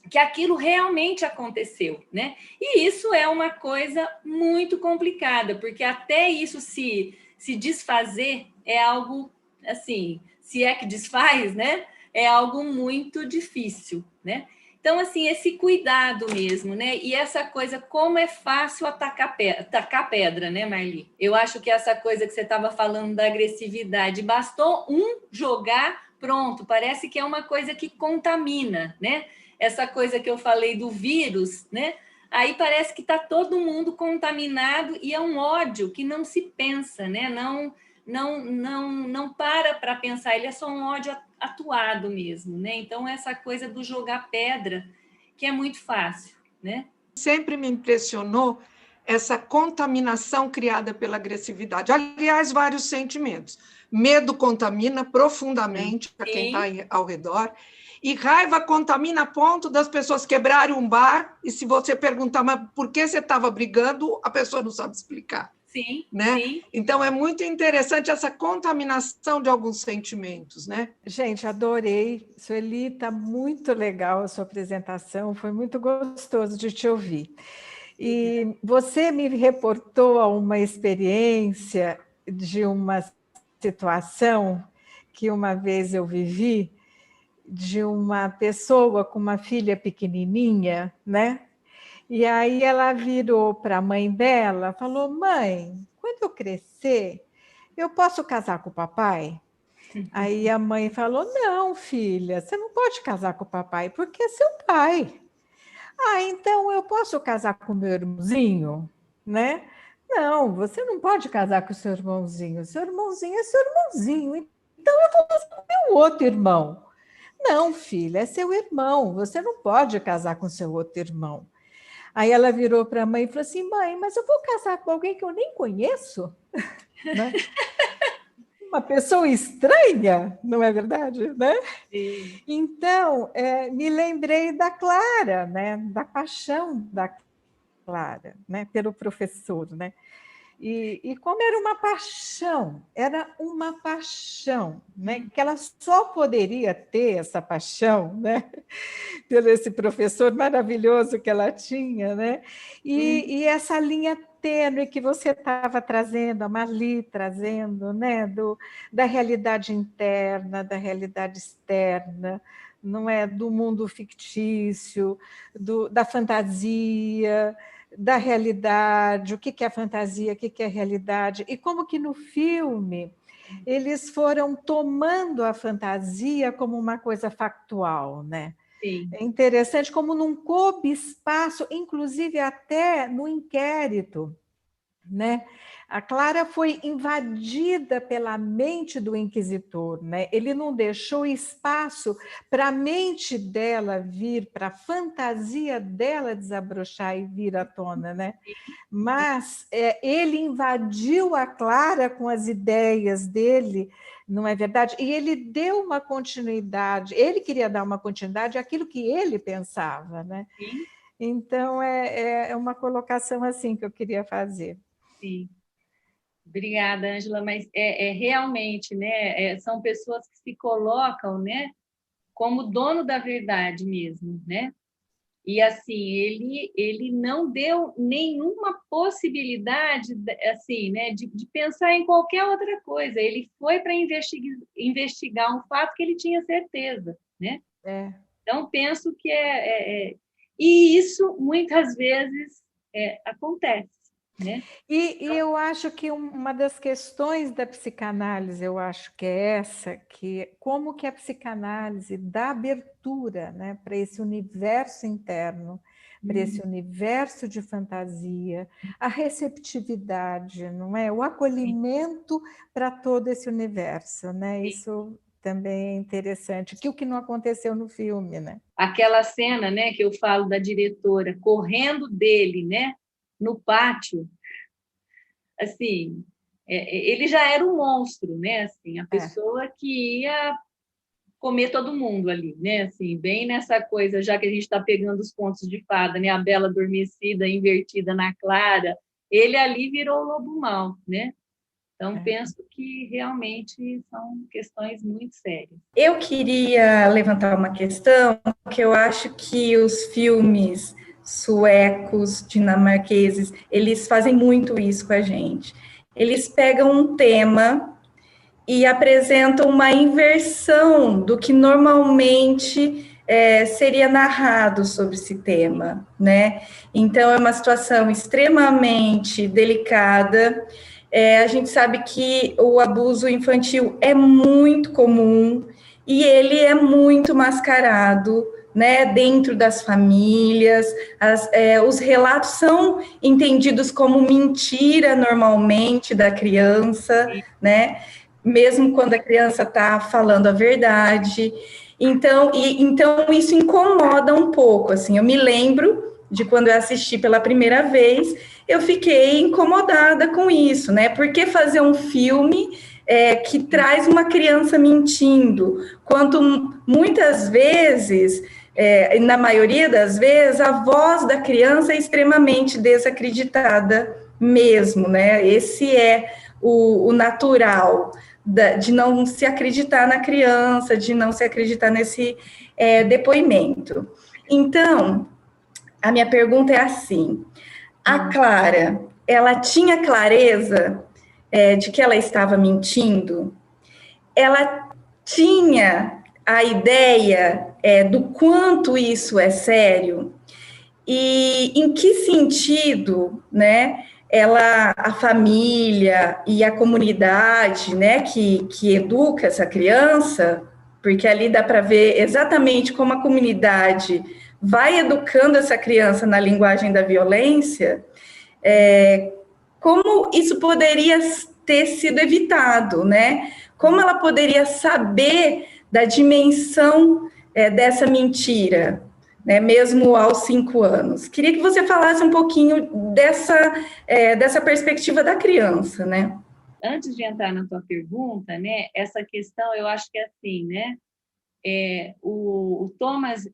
que aquilo realmente aconteceu, né? E isso é uma coisa muito complicada, porque até isso se desfazer é algo, assim, se é que desfaz, né? É algo muito difícil, né? Então, assim, esse cuidado mesmo, né? E essa coisa, como é fácil tacar pedra, né, Marli? Eu acho que essa coisa que você estava falando da agressividade, bastou um jogar, pronto, parece que é uma coisa que contamina, né? Essa coisa que eu falei do vírus, né? Aí parece que está todo mundo contaminado e é um ódio que não se pensa, né? Não para pensar, ele é só um ódio atuado mesmo, né? Então, essa coisa do jogar pedra, que é muito fácil, né? Sempre me impressionou essa contaminação criada pela agressividade. Aliás, vários sentimentos. Medo contamina profundamente a quem está ao redor, e raiva contamina a ponto das pessoas quebrarem um bar, e se você perguntar, mas por que você estava brigando, a pessoa não sabe explicar. Sim, né? Sim. Então, é muito interessante essa contaminação de alguns sentimentos, né? Gente, adorei. Sueli, está muito legal a sua apresentação, foi muito gostoso de te ouvir. E você me reportou a uma experiência de uma situação que uma vez eu vivi, de uma pessoa com uma filha pequenininha, né? E aí ela virou para a mãe dela, falou: mãe, quando eu crescer, eu posso casar com o papai? Aí a mãe falou: não, filha, você não pode casar com o papai, porque é seu pai. Ah, então eu posso casar com meu irmãozinho, né? Não, você não pode casar com o seu irmãozinho é seu irmãozinho, então eu vou casar com meu outro irmão. Não, filha, é seu irmão, você não pode casar com seu outro irmão. Aí ela virou para a mãe e falou assim: mãe, mas eu vou casar com alguém que eu nem conheço? Né? Uma pessoa estranha, não é verdade? Né? Sim. Então, me lembrei da Clara, né? Da paixão da Clara, né? Pelo professor, né? E como era uma paixão, né? Que ela só poderia ter essa paixão, né? Pelo esse professor maravilhoso que ela tinha, né? E essa linha tênue que você estava trazendo, a Marli trazendo, né? Da realidade interna, da realidade externa, não é? Do mundo fictício, da fantasia, da realidade, o que é fantasia, o que é realidade, e como que no filme eles foram tomando a fantasia como uma coisa factual, né? Sim. É interessante como não coube espaço, inclusive até no inquérito, né? A Clara foi invadida pela mente do inquisitor, né? Ele não deixou espaço para a mente dela vir, para a fantasia dela desabrochar e vir à tona, né? Mas ele invadiu a Clara com as ideias dele, não é verdade? E ele deu uma continuidade, ele queria dar uma continuidade àquilo que ele pensava, né? Sim. Então, é uma colocação assim que eu queria fazer. Sim. Obrigada, Ângela, mas realmente, né, são pessoas que se colocam, né, como dono da verdade mesmo, né? E assim, ele não deu nenhuma possibilidade, assim, né, de pensar em qualquer outra coisa. Ele foi para investigar um fato que ele tinha certeza, né? Então, penso que e isso muitas vezes acontece. Né? E eu acho que uma das questões da psicanálise, eu acho que é essa, que como que a psicanálise dá abertura, né, para esse universo interno, para esse universo de fantasia, a receptividade, não é? O acolhimento para todo esse universo, né? Isso também é interessante, que o que não aconteceu no filme, né? Aquela cena, né, que eu falo da diretora correndo dele, né, no pátio, assim, ele já era um monstro, né, assim, a pessoa que ia comer todo mundo ali, né, assim, bem nessa coisa, já que a gente está pegando os contos de fada, né, a Bela Adormecida invertida na Clara, ele ali virou o lobo mau, né, Então, penso que realmente são questões muito sérias. Eu queria levantar uma questão que eu acho que os filmes suecos, dinamarqueses, eles fazem muito isso com a gente. Eles pegam um tema e apresentam uma inversão do que normalmente seria narrado sobre esse tema, né? Então, é uma situação extremamente delicada. A gente sabe que o abuso infantil é muito comum e ele é muito mascarado, né, dentro das famílias. Os relatos são entendidos como mentira normalmente da criança, né? Mesmo quando a criança está falando a verdade. Então isso incomoda um pouco, assim. Eu me lembro de quando eu assisti pela primeira vez, eu fiquei incomodada com isso, né? Por que fazer um filme que traz uma criança mentindo, quanto muitas vezes, na maioria das vezes, a voz da criança é extremamente desacreditada mesmo, né? Esse é o natural de não se acreditar na criança, de não se acreditar nesse depoimento. Então, a minha pergunta é assim: a Clara, ela tinha clareza de que ela estava mentindo? Ela tinha a ideia do quanto isso é sério? E em que sentido, né, a família e a comunidade, né, que educa essa criança, porque ali dá para ver exatamente como a comunidade vai educando essa criança na linguagem da violência, como isso poderia ter sido evitado, né? Como ela poderia saber da dimensão dessa mentira, né, mesmo aos 5 anos. Queria que você falasse um pouquinho dessa perspectiva da criança, né? Antes de entrar na tua pergunta, né, essa questão eu acho que é assim, né? O Thomas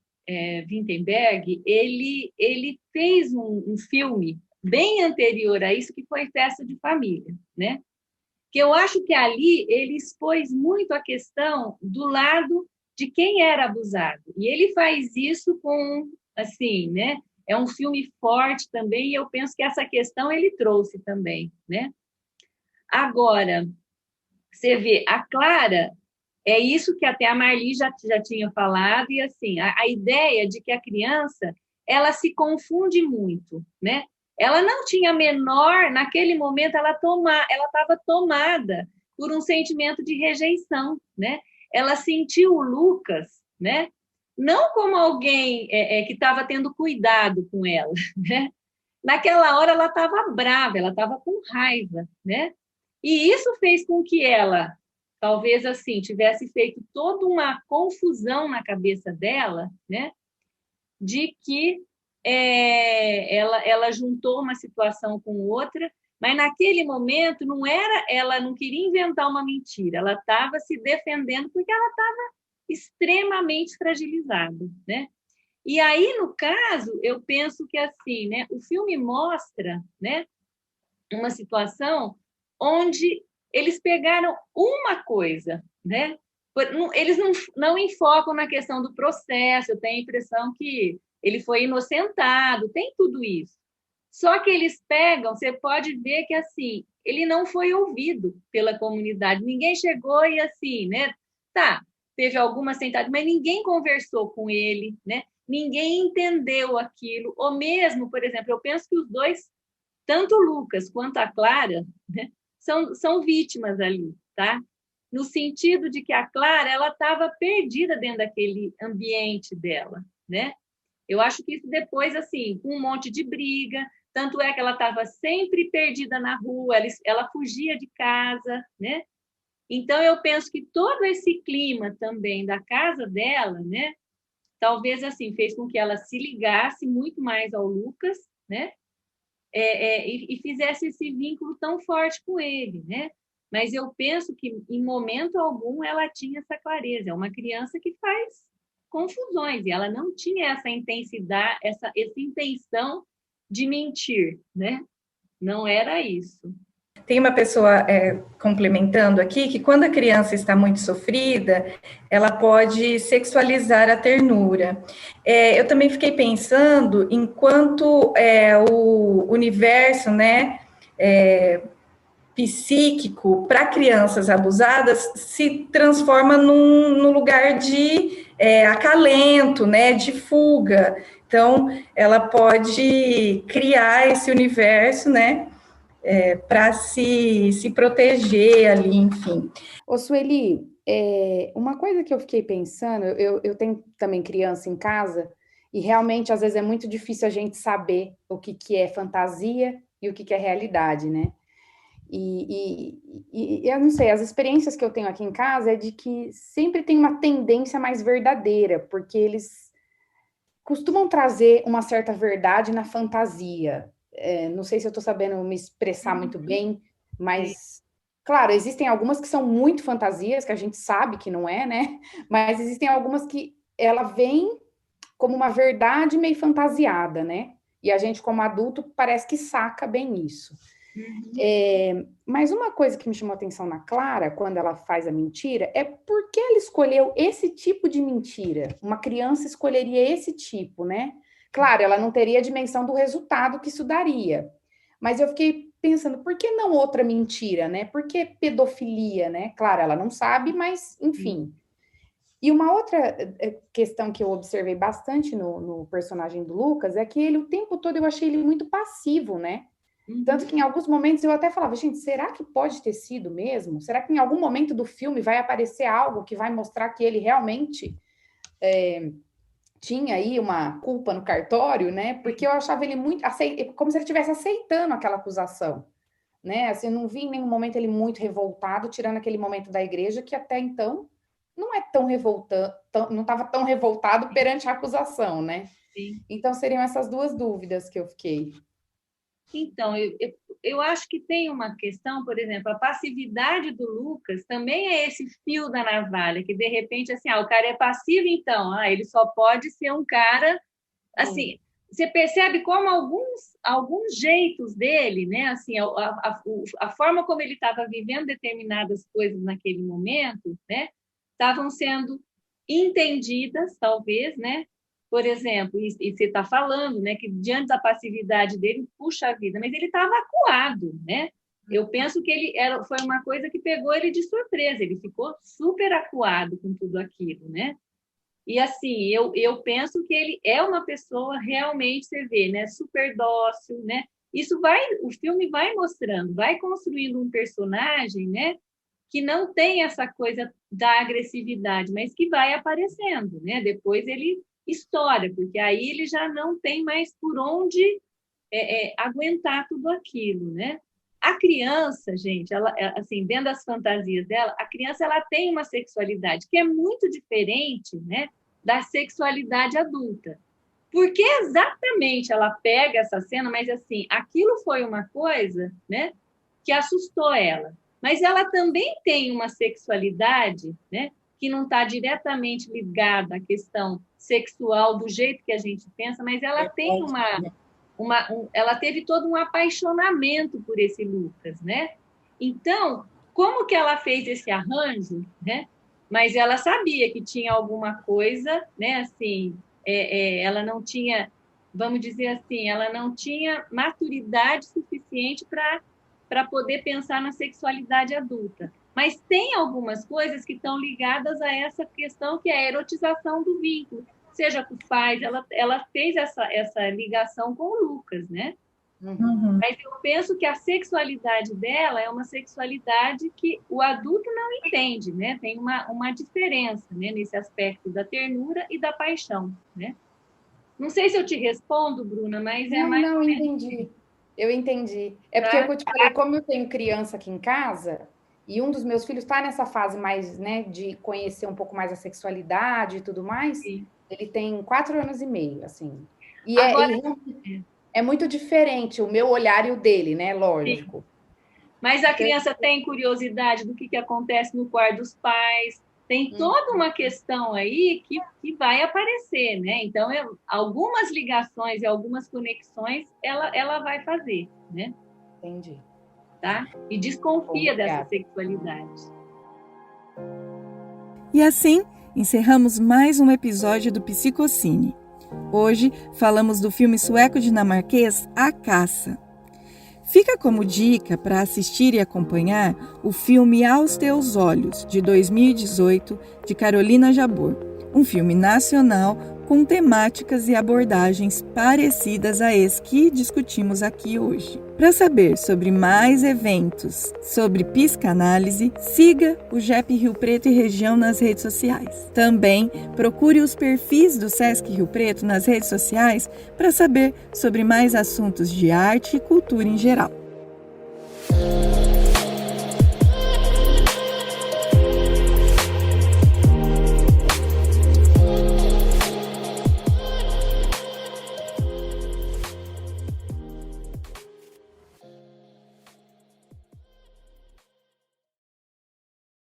Vinterberg, ele fez um filme bem anterior a isso, que foi Festa de Família, né? Que eu acho que ali ele expôs muito a questão do lado de quem era abusado. E ele faz isso com, assim, né? É um filme forte também, e eu penso que essa questão ele trouxe também, né? Agora, você vê, a Clara, é isso que até a Marli já tinha falado, e assim, a ideia de que a criança, ela se confunde muito, né? Ela não tinha menor, naquele momento, ela estava tomada por um sentimento de rejeição, né? Ela sentiu o Lucas, né? Não como alguém que estava tendo cuidado com ela, né? Naquela hora ela estava brava, ela estava com raiva, né? E isso fez com que ela, talvez assim, tivesse feito toda uma confusão na cabeça dela, né? De que ela juntou uma situação com outra, mas naquele momento ela não queria inventar uma mentira, ela estava se defendendo porque ela estava extremamente fragilizada, né? E aí, no caso, eu penso que assim, né, o filme mostra, né, uma situação onde eles pegaram uma coisa, né? Eles não enfocam na questão do processo, eu tenho a impressão que ele foi inocentado, tem tudo isso. Só que eles pegam, você pode ver que assim, ele não foi ouvido pela comunidade, ninguém chegou e assim, né? Tá, teve algumas tentativas, mas ninguém conversou com ele, né? Ninguém entendeu aquilo, ou mesmo, por exemplo, eu penso que os dois, tanto o Lucas quanto a Clara, né, são vítimas ali, tá? No sentido de que a Clara, ela estava perdida dentro daquele ambiente dela, né? Eu acho que isso depois, assim, com um monte de briga, tanto é que ela estava sempre perdida na rua, ela fugia de casa, né? Então, eu penso que todo esse clima também da casa dela, né? Talvez, assim, fez com que ela se ligasse muito mais ao Lucas, né? E fizesse esse vínculo tão forte com ele, né? Mas eu penso que, em momento algum, ela tinha essa clareza. É uma criança que faz confusões, e ela não tinha essa intensidade, essa intenção de mentir, né? Não era isso. Tem uma pessoa complementando aqui que quando a criança está muito sofrida, ela pode sexualizar a ternura. Eu também fiquei pensando em quanto o universo, né, psíquico para crianças abusadas se transforma num lugar de acalento, né, de fuga. Então, ela pode criar esse universo, né, para se proteger ali, enfim. Ô, Sueli, uma coisa que eu fiquei pensando, eu tenho também criança em casa, e realmente, às vezes, é muito difícil a gente saber o que é fantasia e o que é realidade, né? E eu não sei, as experiências que eu tenho aqui em casa é de que sempre tem uma tendência mais verdadeira, porque eles costumam trazer uma certa verdade na fantasia. Não sei se eu estou sabendo me expressar muito bem, mas, claro, existem algumas que são muito fantasias, que a gente sabe que não é, né? Mas existem algumas que ela vem como uma verdade meio fantasiada, né? E a gente, como adulto, parece que saca bem isso. Mas uma coisa que me chamou a atenção na Clara, quando ela faz a mentira, é por que ela escolheu esse tipo de mentira. Uma criança escolheria esse tipo, né? Claro, ela não teria a dimensão do resultado que isso daria. Mas eu fiquei pensando, por que não outra mentira, né? Por que pedofilia, né? Claro, ela não sabe, mas enfim. E uma outra questão que eu observei bastante no personagem do Lucas é que ele, o tempo todo, eu achei ele muito passivo, né? Tanto que em alguns momentos eu até falava, gente, será que pode ter sido mesmo? Será que em algum momento do filme vai aparecer algo que vai mostrar que ele realmente tinha aí uma culpa no cartório, né? Porque eu achava ele muito, como se ele estivesse aceitando aquela acusação, né? Assim, eu não vi em nenhum momento ele muito revoltado, tirando aquele momento da igreja, que até então não é tão revoltado, não estava tão revoltado perante a acusação, né? Sim. Então seriam essas duas dúvidas que eu fiquei. Então, eu acho que tem uma questão, por exemplo, a passividade do Lucas também é esse fio da navalha, que de repente, assim, o cara é passivo, então, ele só pode ser um cara, assim, você percebe como alguns jeitos dele, né, assim, a forma como ele estava vivendo determinadas coisas naquele momento, né, estavam sendo entendidas, talvez, né, por exemplo, e você está falando, né, que diante da passividade dele, puxa a vida, mas ele estava acuado, né? Eu penso que foi uma coisa que pegou ele de surpresa, ele ficou super acuado com tudo aquilo, né? E assim, eu penso que ele é uma pessoa realmente, você vê, né, super dócil, né? O filme vai mostrando, vai construindo um personagem, né, que não tem essa coisa da agressividade, mas que vai aparecendo, né? Depois ele história, porque aí ele já não tem mais por onde aguentar tudo aquilo, né? A criança, gente, ela, assim, dentro das fantasias dela, a criança ela tem uma sexualidade que é muito diferente, né, da sexualidade adulta. Porque exatamente ela pega essa cena, mas assim, aquilo foi uma coisa, né, que assustou ela. Mas ela também tem uma sexualidade, né, que não está diretamente ligada à questão sexual do jeito que a gente pensa, mas ela tem ela teve todo um apaixonamento por esse Lucas, né? Então, como que ela fez esse arranjo, né? Mas ela sabia que tinha alguma coisa, né? Assim, ela não tinha, vamos dizer assim, ela não tinha maturidade suficiente para poder pensar na sexualidade adulta. Mas tem algumas coisas que estão ligadas a essa questão que é a erotização do vínculo. Seja com os pais, ela fez essa ligação com o Lucas, né? Uhum. Mas eu penso que a sexualidade dela é uma sexualidade que o adulto não entende, né? Tem uma diferença, né, nesse aspecto da ternura e da paixão, né? Não sei se eu te respondo, Bruna, mas Não, entendi. Eu entendi. É porque eu te falei, como eu tenho criança aqui em casa, e um dos meus filhos está nessa fase mais, né, de conhecer um pouco mais a sexualidade e tudo mais, Sim. Ele tem 4 anos e meio, assim. E Agora, é muito diferente o meu olhar e o dele, né? Lógico. Sim. Mas a criança tem curiosidade do que acontece no quarto dos pais, tem toda uma questão aí que vai aparecer, né? Então, algumas ligações e algumas conexões ela vai fazer, né? Entendi. tá? E desconfia Obrigada. dessa sexualidade. E assim, encerramos mais um episódio do Psicocine. Hoje falamos do filme sueco-dinamarquês A Caça. Fica como dica para assistir e acompanhar o filme Aos Teus Olhos, de 2018, de Carolina Jabor, um filme nacional com temáticas e abordagens parecidas a esse que discutimos aqui hoje. Para saber sobre mais eventos sobre psicanálise, siga o JEP Rio Preto e região nas redes sociais. Também procure os perfis do Sesc Rio Preto nas redes sociais para saber sobre mais assuntos de arte e cultura em geral.